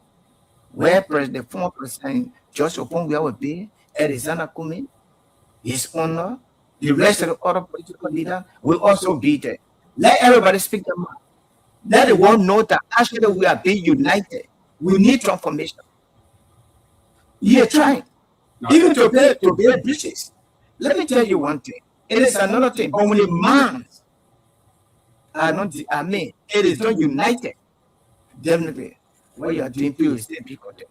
where the former President George Okonjo will be, Alexander Kumi, His Honor, the rest of the other political leaders will also be there. Let everybody speak their mind. Let the world know that actually we are being united. We need transformation. We are trying. Even to build bridges. Let me tell you one thing. It is another thing. But when the minds are not, it is not united, definitely what you are doing is still be content.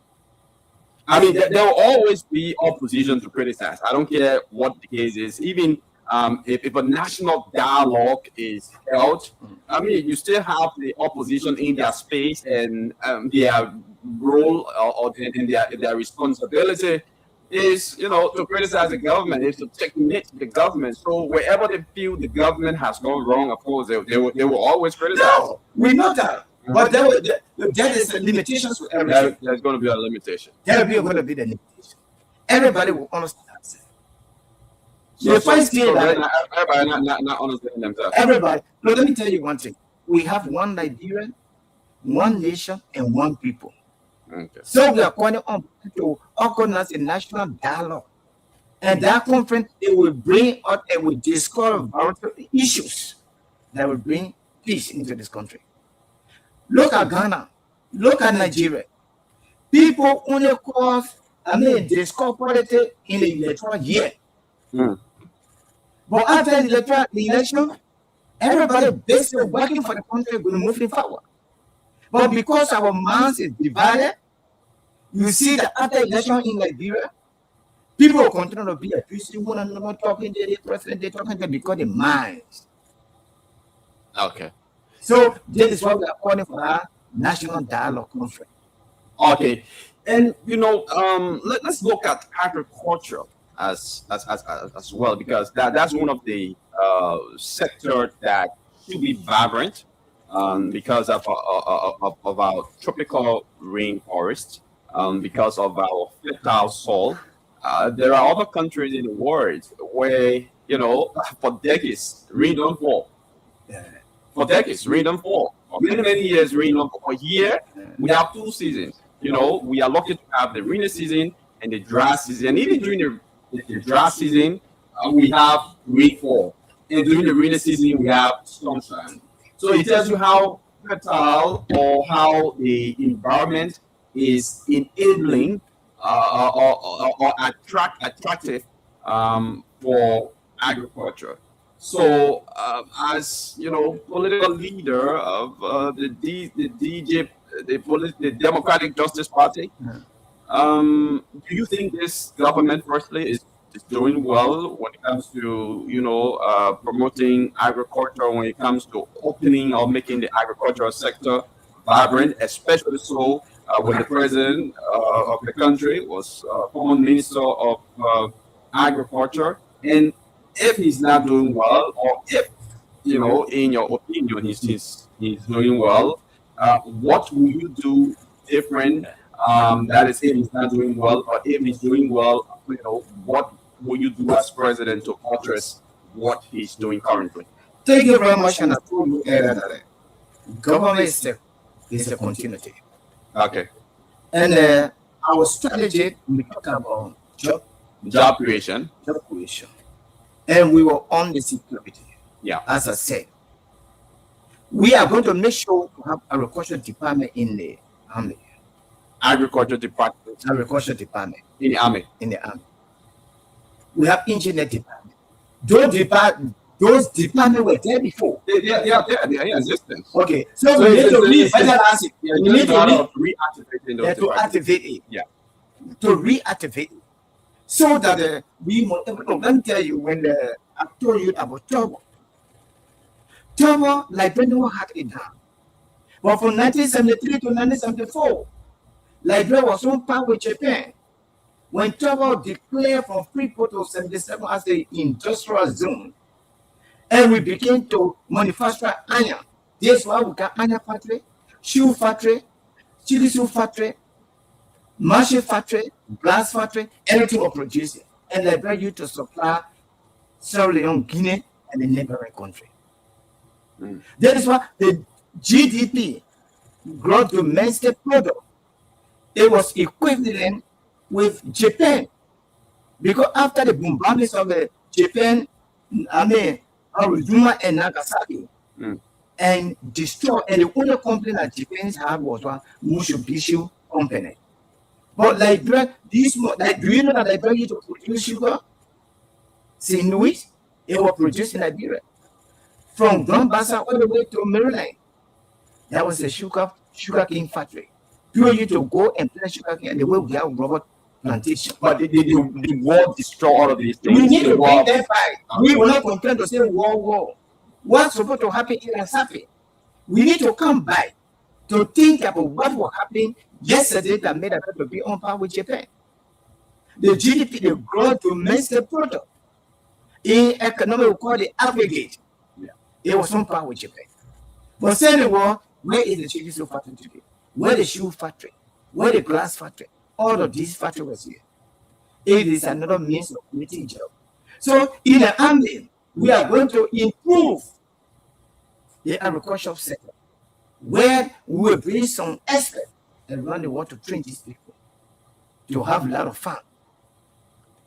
I mean, there will always be opposition to criticize. I don't care what the case is. Even if a national dialogue is held, I mean, you still have the opposition in their space and their role or in their responsibility is, to criticize the government, is to technique the government. So wherever they feel the government has gone wrong, of course, they will always criticize. No, we know that. But there is a limitation to everything. There's going to be a limitation. There will going to be the limitation. Everybody will understand themselves. The first thing everybody not understanding themselves. Everybody. No, let me tell you one thing. We have one Nigeria, one nation, and one people. Okay. So we are calling on to organize a national dialogue. And that conference, it will bring out and will discuss issues that will bring peace into this country. Look at Ghana. Look at Nigeria. People only discuss politics in the electoral year. But after the election, everybody basically working for the country will moving forward. But because our minds is divided, you see that after election in Nigeria, people will continue to be abusive, one another talking to the president, they're talking to them because the minds. Okay. So this is what we are calling for our national dialogue conference. Okay, and let's look at agriculture as well, because that's one of the sectors that should be vibrant because of our tropical rainforest, because of our fertile soil. There are other countries in the world where for decades rain don't fall. For decades, rain don't fall. For many years, rain don't fall. Here, we have 2 seasons. We are lucky to have the rainy season and the dry season. Even during the dry season, we have rainfall. And during the rainy season, we have sunshine. So it tells you how fertile or how the environment is enabling or attractive for agriculture. So, as political leader of the Democratic Justice Party, do you think this government, firstly, is doing well when it comes to promoting agriculture, when it comes to opening or making the agricultural sector vibrant, especially so when the president of the country was former minister of agriculture? And if he's not doing well, or if in your opinion he's doing well, what will you do different? That is, if he's not doing well, or if he's doing well, what will you do as president to address what he's doing currently? Thank you very much, and I told you earlier that government is a continuity. Okay. And our strategy, we talk about job creation. And we were on the security. Yeah. As I said, we are going to make sure to have agriculture department in the army. Agriculture department. Agriculture department. In the army. In the army. We have engineer department. Those departments were there before. They are there. They are in existence. Okay. So we need to revitalize it. We need to reactivate to activate it. Yeah. To reactivate it. So that let me tell you, when I told you about Turbo, Liberia had it down. But from 1973 to 1974, Liberia was on par with Japan. when Togo declared from Freeport to 77 as the industrial zone, and we began to manufacture iron. That's why we got iron factory, shoe factory, chili soup factory, machine factory, glass factory, everything was producing. And they bring you to supply Sierra Leone, Guinea, and the neighboring country. That is why the GDP, gross domestic product, it was equivalent with Japan. Because after the bombardment of Japan, Hiroshima and Nagasaki, and destroyed, and the only company that Japan had was one Mitsubishi company. But Liberia, do you know that Liberia used to produce sugar? St. Louis, it was produced in Liberia. From Donbass all the way to Maryland. That was a sugar cane factory. People used to go and plant sugar cane, and the way we have rubber plantation. But the war destroy all of these things. We need to bring them back. We will not complain to say war. What's supposed to happen, it has happened. We need to come back to think about what will happen yesterday that made us to be on par with Japan. The GDP, the gross domestic product, in economic, we call it aggregate. It was on par with Japan. But saying the war, where is the chili soup factory today? Where the shoe factory? Where the glass factory? All of these factories was here. It is another means of creating job. So in the army, we are going to improve the agricultural sector, where we will bring some experts around the world to train these people to have a lot of fun.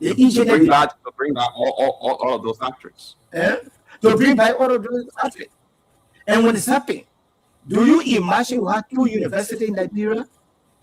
The engineer to bring back all of those factories. To bring back all of those factories. And when it's happening, do you imagine we have 2 universities in Liberia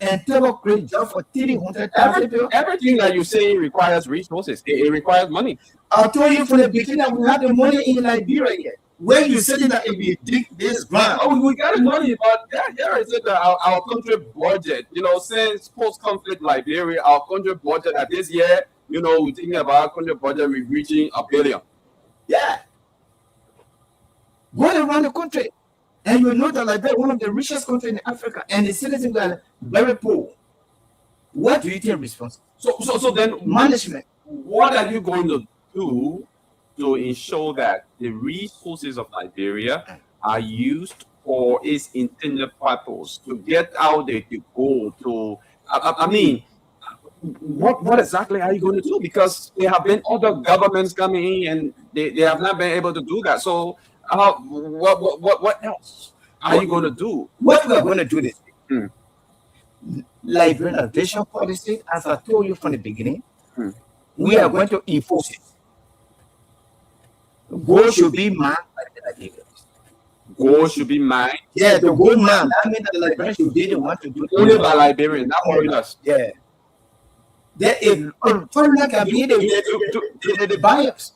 and Togo create jobs for 300,000 people? Everything that you say requires resources. It requires money. I told you from the beginning that we have the money in Liberia yet. When you said that if we dig this ground, we got the money, but I said that our country budget, since post-conflict Liberia, our country budget at this year, we're thinking about our country budget, we're reaching $1 billion. Yeah. Go around the country, and you know that Liberia is one of the richest countries in Africa, and the citizens are very poor. What do you think responsible? So then, management. What are you going to do to ensure that the resources of Liberia are used for its intended purpose, to get out the goal to, what exactly are you going to do? Because there have been other governments coming in and they have not been able to do that. So what else are you going to do? What we are going to do this liberalization policy, as I told you from the beginning, we are going to enforce it. Gold should be mined by the Liberians. Gold should be mined? Yeah, the gold mine. That means that the Liberians should be the one to do it. Only by Liberians, not foreigners. Yeah. There is foreigner can be the buyers.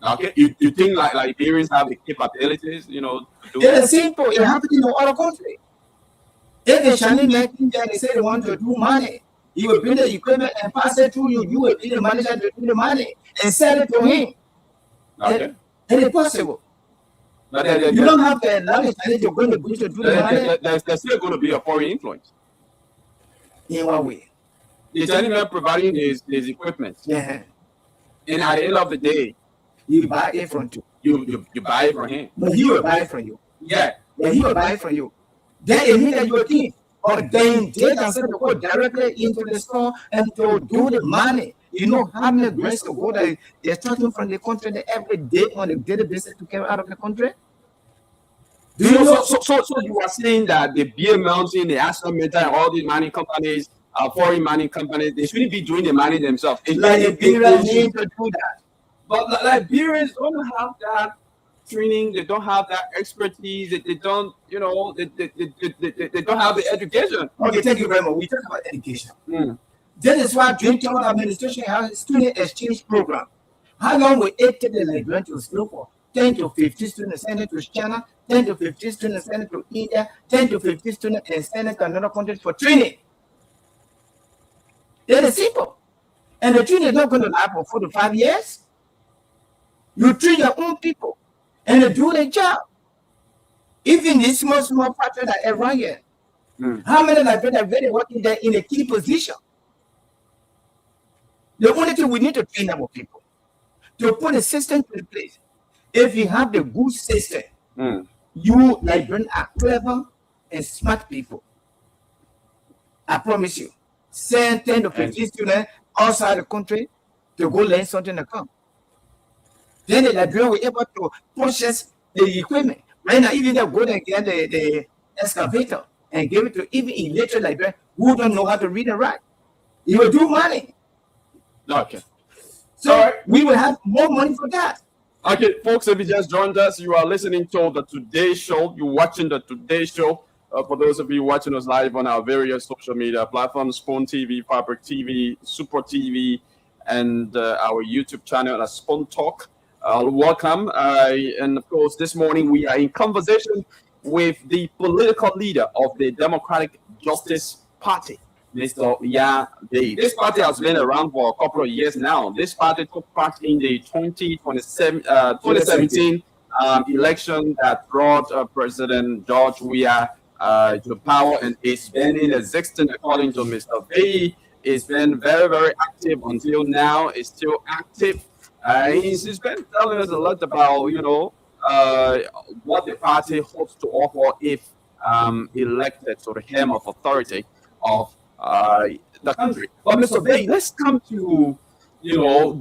Okay, you think like Liberians have the capabilities, to do it's simple. It happens in other countries. If the Chinese making that they say they want to do money, he will bring the equipment and pass it to you. You will be the manager to do the money and sell it to him. Okay. And it's possible. But you don't have to allow the Chinese to go in the bush to do the money. There's still going to be a foreign influence. In what way? The Chinese man providing his equipment. Yeah. And at the end of the day, you buy it from you. You buy it from him. But he will buy it from you. Yeah. He will buy it from you. Then it means that you're a thief. Or then they themselves to go directly into the store and to do the money. You know how many grains of gold they're starting from the country every day on a daily basis to carry out of the country? Do you know? So you are saying that the Beer Mountain, the Aston Martin, and all these mining companies, foreign mining companies, they shouldn't be doing the mining themselves. Liberians need to do that. But Liberians don't have that training. They don't have that expertise. They don't, they don't have the education. Okay, thank you very much. We talk about education. That is why during our administration has a student exchange program. How long will it take the Liberian to school for? 10 to 15 students send it to China, 10 to 15 students send it to India, 10 to 15 students and send it to another country for training. That is simple. And the training is not going to last for 4 to 5 years. You train your own people and they do their job. Even this small factory that around here. How many Liberians are really working there in a key position? The only thing we need to train our people to put a system in place. If you have the good system, you Liberians are clever and smart people. I promise you. Send 10 to 15 students outside the country to go learn something to come. Then the Liberian will be able to purchase the equipment. Right now, even they go and get the excavator and give it to even illiterate Liberians who don't know how to read and write. It will do money. Okay. So we will have more money for that. Okay, folks, if you just joined us, you are listening to the Today Show. You're watching the Today Show. For those of you watching us live on our various social media platforms, Spoon TV, Fabric TV, Super TV, and our YouTube channel, Spoon Talk. Welcome. And of course, this morning we are in conversation with the political leader of the Democratic Justice Party, Mr. Ya Day. This party has been around for a couple of years now. This party took part in the 2017 election that brought President George Weah to power, and it's been in existence, according to Mr. Day. It's been very, very active until now. It's still active. He's been telling us a lot about, what the party hopes to offer if elected to the helm of authority of the country. But Mr. Bay, let's come to,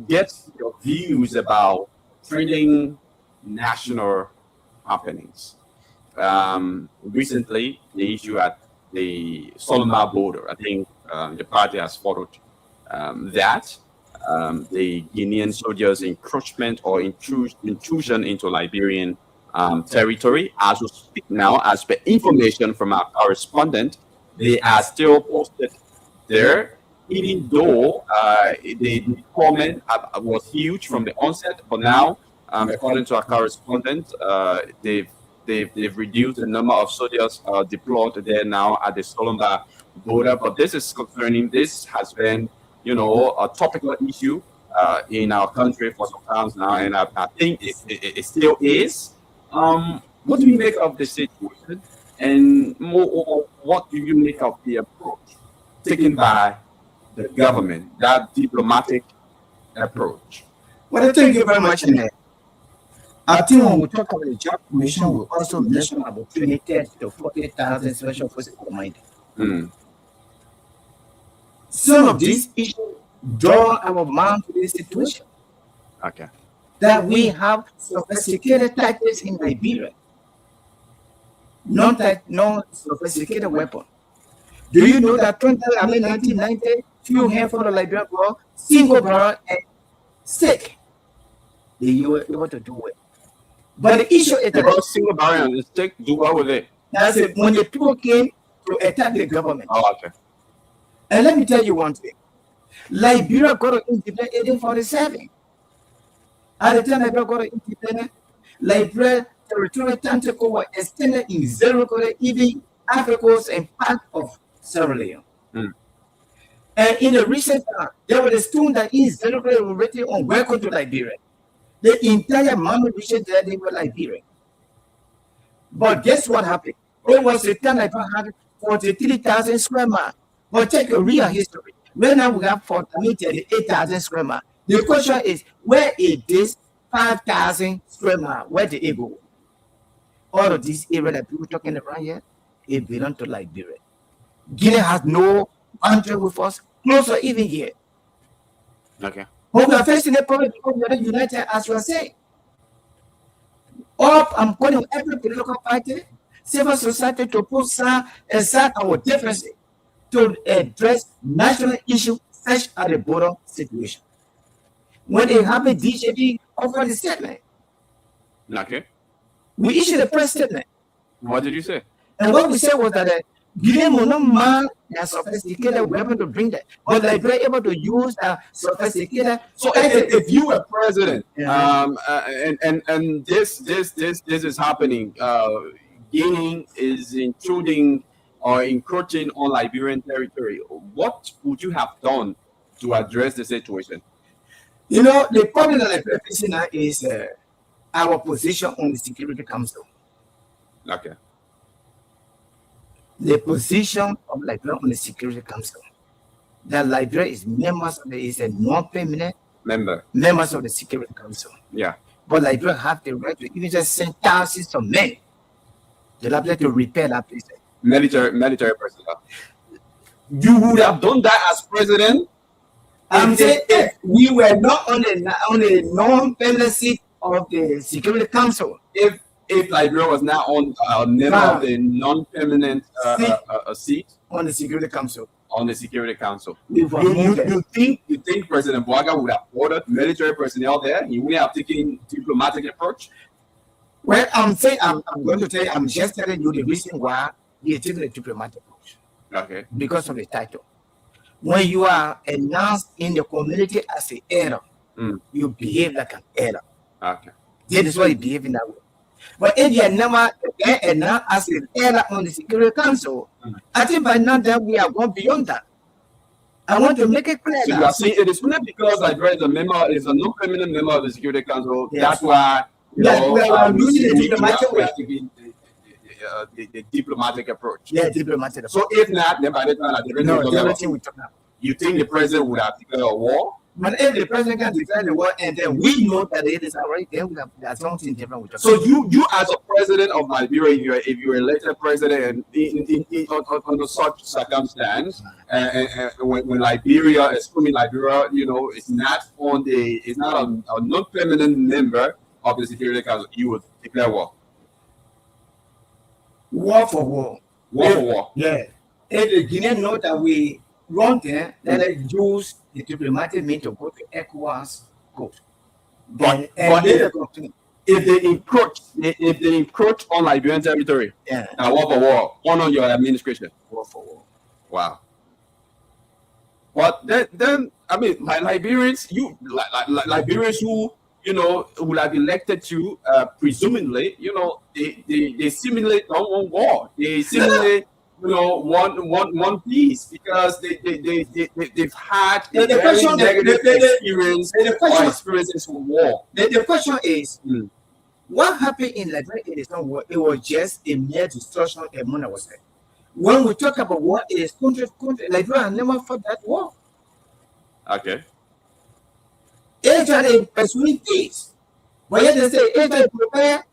get your views about trading national happenings. Recently, the issue at the Solomar border, I think the party has followed that. The Guinean soldiers' encroachment or intrusion into Liberian territory. As we speak now, as per information from our correspondent, they are still posted there, even though the comment was huge from the onset. But now, according to our correspondent, they've reduced the number of soldiers deployed there now at the Solomba border. But this is concerning. This has been, a topical issue in our country for some time now, and I think it still is. What do you make of the situation? And moreover, what do you make of the approach taken by the government, that diplomatic approach? Well, thank you very much. And I think when we talk about the job creation, we also mention about 20,000 to 40,000 special forces command. Some of these issues draw our mind to this situation. Okay. That we have sophisticated tactics in Liberia, non-sophisticated weapon. Do you know that 1990, few handful of Liberian were single barrel and stick? They were able to do it. But the issue is that single barrel and stick, do what with it? That's it. When the people came to attack the government. Oh, okay. And let me tell you one thing. Liberia got independence in 1847. At the time Liberia got independence, Liberia territorial tentacle were extended in Zero Korea, even Africa and part of Sierra Leone. And in the recent time, there was a stone that in Zero Korea was written on welcome to Liberia. The entire mountain region there, they were Liberia. But guess what happened? It was a time Liberia had 43,000 square miles. But take a real history. Right now we have 38,000 square miles. The question is, where is this 5,000 square miles? Where did it go? All of this area that people talking around here, it belongs to Liberia. Guinea has no boundary with us, closer even here. Okay. But we are facing a problem because we are not united, as you are saying. I'm calling every political party, civil society to put aside our differences to address national issues such as the border situation. When it happened, DJB offered a statement. Okay. We issued a press statement. What did you say? And what we said was that Guinea will not mind a sophisticated weapon to bring that, but Liberia able to use a sophisticated. So if you were president, and this is happening, Guinea is intruding or encroaching on Liberian territory, what would you have done to address the situation? The problem that Liberia facing now is our position on the Security Council. Okay. The position of Liberia on the Security Council. that Liberia is is a non-permanent members of the Security Council. Yeah. But Liberia have the right to even just send thousands of men to repair that place. Military personnel. You would have done that as president. I'm saying if we were not on the non-permanent seat of the Security Council, if Liberia was now on a member of the non-permanent seat on the Security Council. On the Security Council, you think President Boaga would have ordered military personnel there? He wouldn't have taken diplomatic approach. Well, I'm saying I'm going to tell you. I'm just telling you the reason why he taking a diplomatic approach. Okay. Because of the title. When you are announced in the community as an error, you behave like an error. Okay. That is why you behave in that way. But if you are never announced as an error on the Security Council, I think by now that we are going beyond that. I want to make it clear. So you are saying it is not because Liberia is a non-permanent member of the Security Council. Yes. That's why we are losing the diplomatic the diplomatic approach. Yeah, diplomatic. So if not, then by the time you think the president would have declared a war? But if the president can declare the war and then we know that it is already there, there's something different with us. So you as a president of Liberia, if you're elected president under such circumstance, when Liberia, excluding Liberia, it's not a non-permanent member of the Security Council, you would declare war. War for war. War for war. Yeah. If the Guinean know that we run there, then they use the diplomatic means to go to ECOWAS court. But if they encroach on Liberian territory, war for war, on your administration. War for war. Wow. But then I mean, my Liberians, Liberians who would have elected you, presumably, they simulate don't want war. They simulate, want peace because they've had a very negative experiences with war. The question is, what happened in Liberia? It is not war. It was just a mere destruction of money was there. When we talk about war, it is country. Liberia never fought that war. Okay. Israel pursuing peace. But yet they say Israel prepare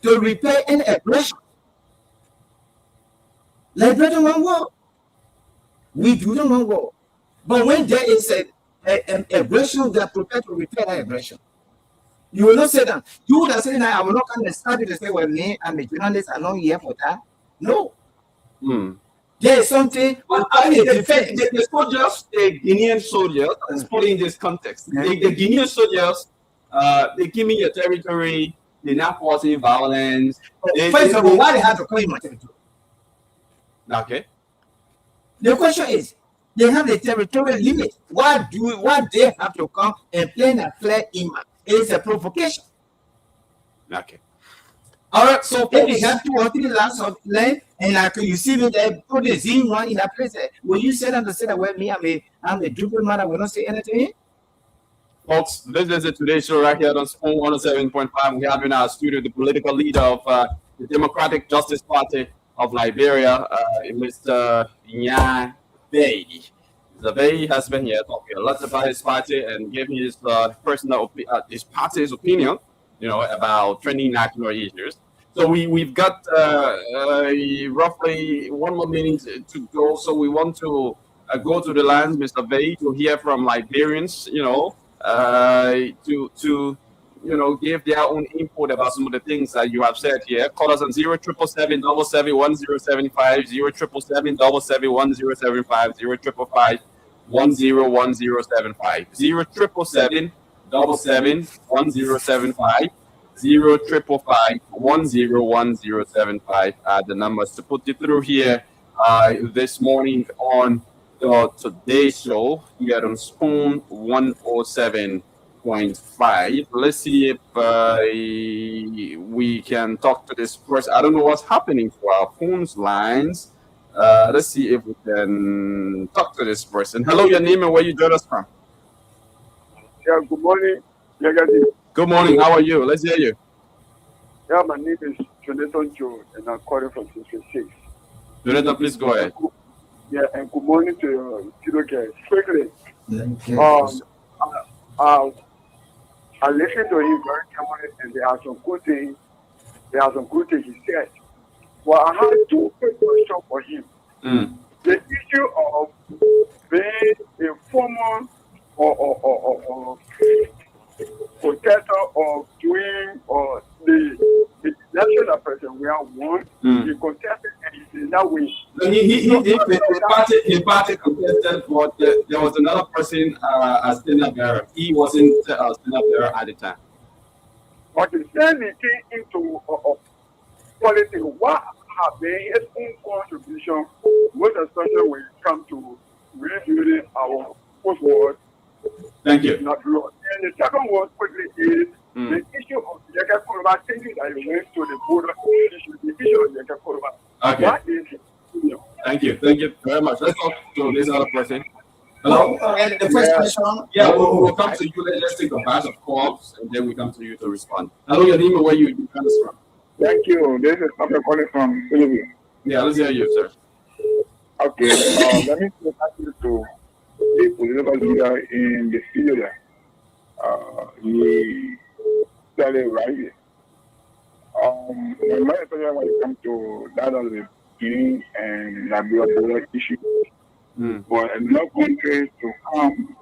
to repair any aggression. Liberia don't want war. We do not want war. But when there is an aggression, they are prepared to repair that aggression. You will not say that. You would have said that I will not come and start to say, well, me, I'm a journalist, I'm not here for that. No. There is something. The soldiers, the Guinean soldiers, let's put it in this context. The Guinean soldiers, they give me your territory, they're not causing violence. First of all, why they have to claim my territory? Okay. The question is, they have the territorial limit. Why they have to come and play a flare in? It's a provocation. Okay. All right. So if they have 2 or 3 lots of land, and you see me there, put the Z one in a place. Will you say that well, me, I'm a diplomat, I will not say anything? Folks, this is today's show right here on Spoon 107.5. We have in our studio the political leader of the Democratic Justice Party of Liberia, Mr. Nya Bay. Mr. Bay has been here talking a lot about his party and giving his his party's opinion, about trending national issues. So we've got roughly 1 more minute to go. So we want to go to the lines, Mr. Bay, to hear from Liberians, to give their own input about some of the things that you have said here. Call us on 0777 777 1075, 0777 777 1075, 0555 101075, 0777 1075. 0555 are the numbers to put you through here this morning on the Today Show here on Spoon 107.5. Let's see if we can talk to this person. I don't know what's happening to our phones lines. Let's see if we can talk to this person. Hello, your name and where you join us from? Yeah, good morning. Good morning. How are you? Let's hear you. Yeah, my name is Jonathan Joe, and I'm calling from 636. Jonathan, please go ahead. Yeah, and good morning to you guys. Quickly, Okay. I, I listened to him very carefully, and there are some good things. There are some good things he said. Well, I had two quick questions for him. The issue of being a former or protector of doing or the election of President William won, he contested and he did not win. His party contested, but there was another person as standard bearer. He wasn't standard bearer at the time. But he then he came into politics. What have been his own contribution, most especially when it comes to rebuilding our post-war? Thank you. Not real. And the second one quickly is the issue of the Yaka changing that you went to the border issue, the issue of the Yaka. Okay. What is it? Thank you. Thank you very much. Let's talk to this other person. Hello? The first question. Yeah, we'll come to you. Let's take a batch of calls and then we come to you to respond. Hello, your name and where you come from? Thank you. This is Papa calling from Sylvia. Yeah, let's hear you, sir. Okay. Let me say thank you to the political leader in the studio there. He said it right. My opinion when it comes to that of the beginning and Liberia border issue, for another country to come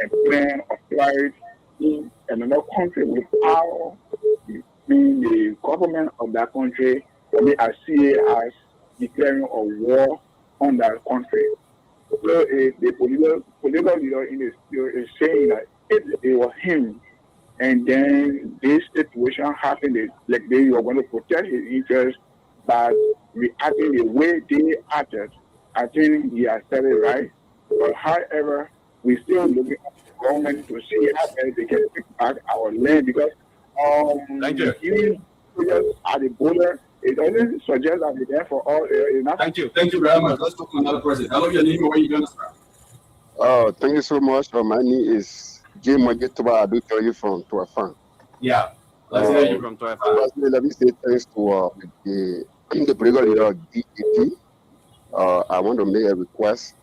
and plan or flight in another country without being the government of that country, I mean, I see it as declaring a war on that country. So the political leader in the studio is saying that if it was him, and then this situation happened, like they were going to protect his interests by reacting the way they acted, I think he has said it right. But however, we still looking at the government to see how they can take back our land because Thank you. even at the border, it doesn't suggest that we're there for all. Thank you. Thank you very much. Let's talk to another person. Hello, your name and where you join us from? Thank you so much. My name is Jim Magetoba. I do tell you from Tuafan. Yeah, let's hear you from Tuafan. Firstly, let me say thanks to the political leader of DEP. I want to make a request.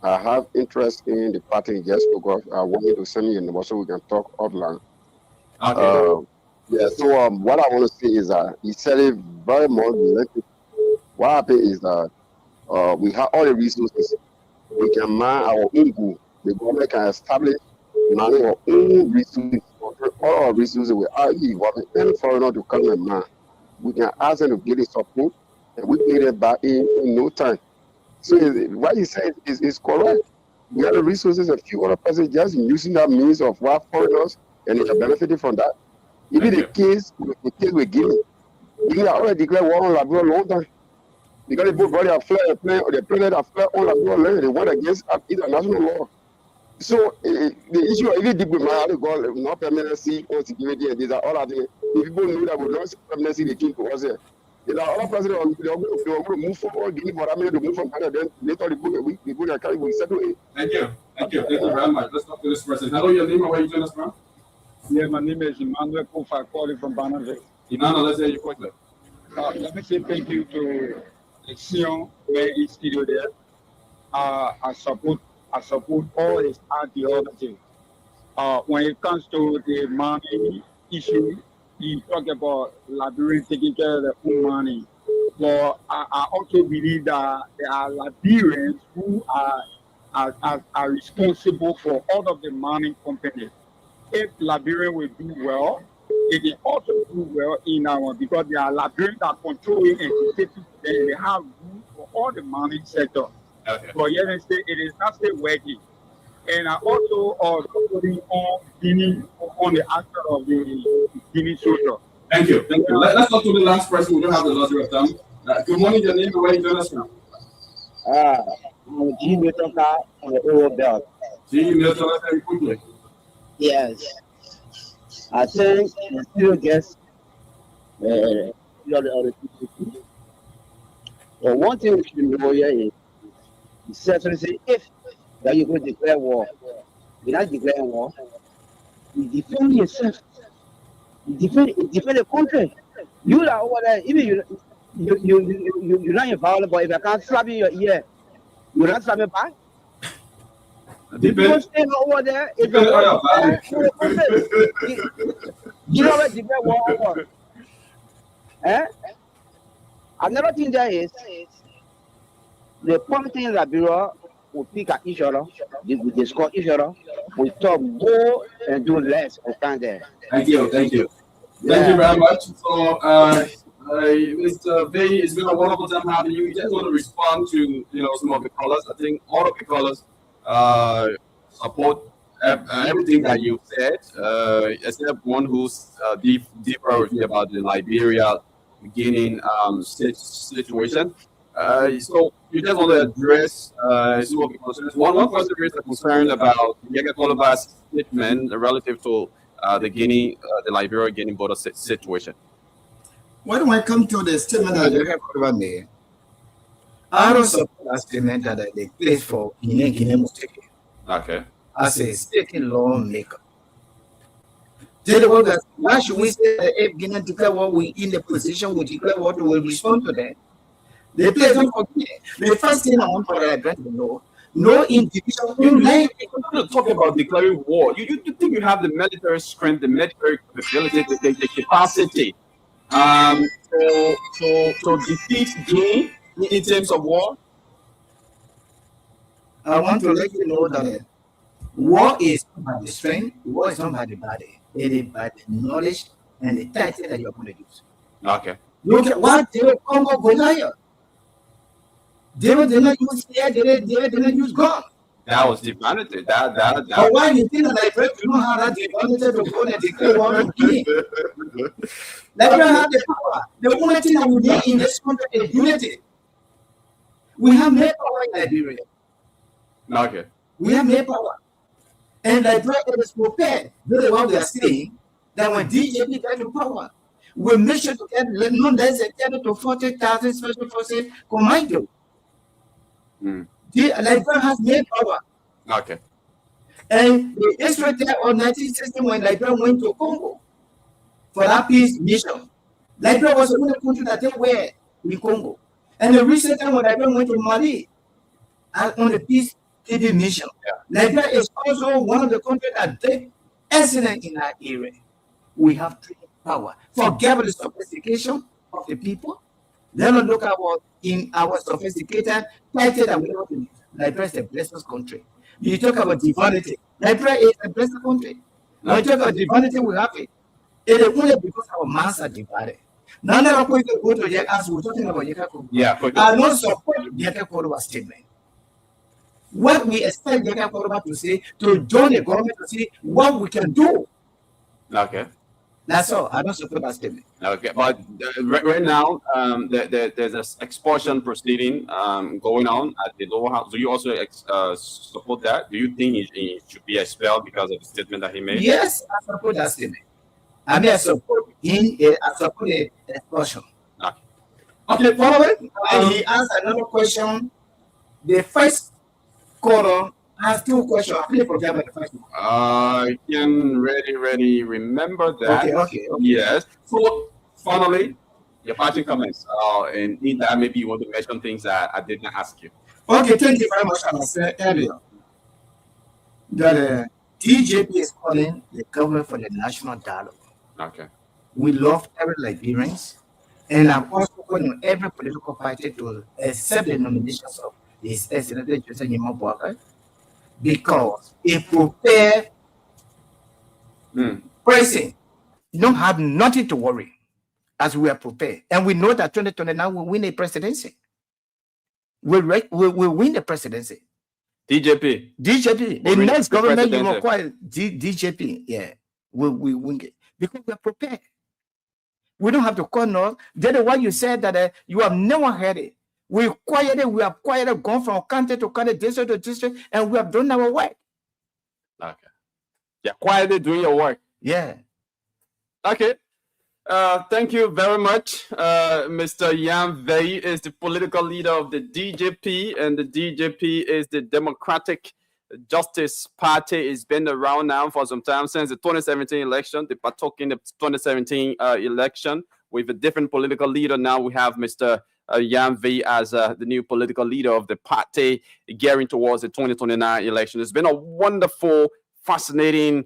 I have interest in the party he just spoke of. I want you to send me a number so we can talk offline. Okay. Yeah, so what I want to say is that he said it very much related. What happened is that we have all the resources. We can mine our own gold. The government can establish mining our own resources. All our resources without involving any foreigner to come and mine. We can ask them to get the support and we get it back in no time. So what he said is correct. We have the resources, a few other persons just using that means of what foreigners and they are benefiting from that. Even the case we're giving, we have already declared war on Liberia a long time. Because they both brought their flag, the president have flag on Liberia land, they went against international law. So the issue of even deep with my other goal, not permanency, security, and these are all of them. The people know that we don't permanency, they came to us here. You know, all president they are going to move forward, give for America to move from Canada, then later the book that carry will settle it. Thank you. Thank you. Thank you very much. Let's talk to this person. Hello, your name and where you join us from? Yeah, my name is Emmanuel Kofa, calling from Bannerville. Emmanuel, let's hear you quickly. Let me say thank you to the Sion where is studio there. I support all his ideology. When it comes to the money issue, he talked about Liberians taking care of their own money. But I also believe that there are Liberians who are responsible for all of the mining companies. If Liberia will do well, it will also do well in our because there are Liberians that control it and they have room for all the mining sector. Okay. But yet it is not still working. And I also putting on the aspect of the Guinea social. Thank you. Thank you. Let's talk to the last person. We don't have the luxury of time. Good morning, your name and where you join us from? I'm G. Milton from the Oral Belt. G. Milton, let's very quickly. Yes. I think the still gets the other people. But one thing we should know here is certainly say if that you go declare war, you're not declaring war, you defend yourself. You defend the country. You are over there, even you're not involved, but if I can't slap you in your ear, You not something back? The Depend- first thing over there is depend on your you know what declare war over? Eh? Another thing there is the point in Liberia we pick at each other, we discuss each other, we talk more and do less of time there. Thank you. Thank you Yeah. very much. So, Mr. V, it's been a wonderful time having you. We just want to respond to some of the callers. I think all of the callers support everything that you said, except one who's deeper with me about the Liberia beginning situation. So you just want to address some of the concerns. One person raised a concern about Yega Koloba's statement relative to the Liberia Guinea border situation. When I come to the statement that you have made, I don't support that statement that they place for Guinea mistake Okay. as a state lawmaker. Why should we say that if Guinea declare what we in the position we declare what we will respond to that? The place don't forget. The first thing I want for the address to know, no individual You want to talk about declaring war. You think you have the military strength, the military capability, the capacity to defeat Guinea in terms of war? I want to let you know that war is not by the strength, war is not by the body. It is by the knowledge and the tactics that you're going to use. Okay. Look at what they will come up with Goliath. They did not use fear, they did not use God. That was divinity. That. But why you think like you don't have that divinity to go and declare war on Guinea? Like you have the power. The only thing that we need in this country is unity. We have no power in Liberia. Okay. We have no power. And Liberia is prepared. That's what we are saying. That when DJP get to power, we make sure to get not less than 30 to 40,000 special forces commando. Liberia has no power. Okay. And the history there on 1960 when Liberia went to Congo for that peace mission. Liberia was the only country that they were in Congo. And the recent time when Liberia went to Mali on the peace keeping mission. Liberia is also one of the countries that did excellent in that area. We have power. Forget the sophistication of the people. Let us look at what in our sophisticated title that we have in Liberia is a blessed country. You talk about divinity. Liberia is a blessed country. When you talk about divinity, we have it. It is only because our minds are divided. None of us go to Yeka as we're talking about Yeka. Yeah. I don't support Yeka Kodoba statement. What we expect Yeka Kodoba to say, to join the government to see what we can do. Okay. That's all. I don't support that statement. Okay, but right now, there's an expulsion proceeding going on at the lower house. Do you also support that? Do you think he should be expelled because of the statement that he made? Yes, I support that statement. I mean, I support the expulsion. Okay, following, he asked another question. The first caller asked two questions. I really forget about the first one. I can really remember that. Okay. Yes. So finally, your parting comments. And in that, maybe you want to mention things that I did not ask you. Okay, thank you very much. As I said earlier, that DJP is calling the government for the national dialogue. Okay. We love every Liberians, and I'm also calling on every political party to accept the nominations of His Excellency Joseph Yimabwaka, because if prepare pressing, you don't have nothing to worry as we are prepared. And we know that 2029 will win a presidency. We'll win the presidency. DJP. The next government you require DJP. Yeah, we win it because we are prepared. We don't have to call no. That is why you said that you have never heard it. We have quietly gone from country to country, district to district, and we have done our work. Okay. Yeah, quietly doing your work. Yeah. Okay. Thank you very much. Mr. Yan Vei is the political leader of the DJP, and the DJP is the Democratic Justice Party. It's been around now for some time since the 2017 election. They partook in the 2017 election with a different political leader. Now we have Mr. Jan V as the new political leader of the party, gearing towards the 2029 election. It's been a wonderful, fascinating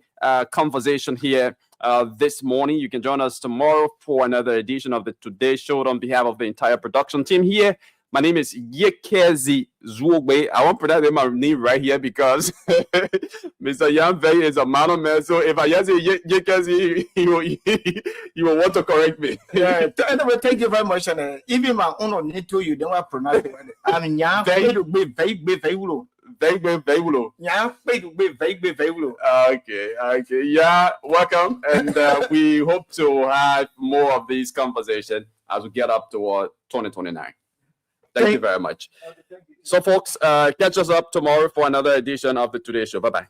conversation here this morning. You can join us tomorrow for another edition of the Today Show. On behalf of the entire production team here, my name is Yekezi Zuogbe. I won't pronounce my name right here because Mr. Yanvei is a man. So if I just say Yekezi, he will want to correct me. Yeah, anyway, thank you very much. And even my own need to you don't want to pronounce it. I mean, yeah, very low. Okay. Yeah, welcome. And we hope to have more of these conversations as we get up toward 2029. Thank you very much. So, folks, catch us up tomorrow for another edition of the Today Show. Bye-bye.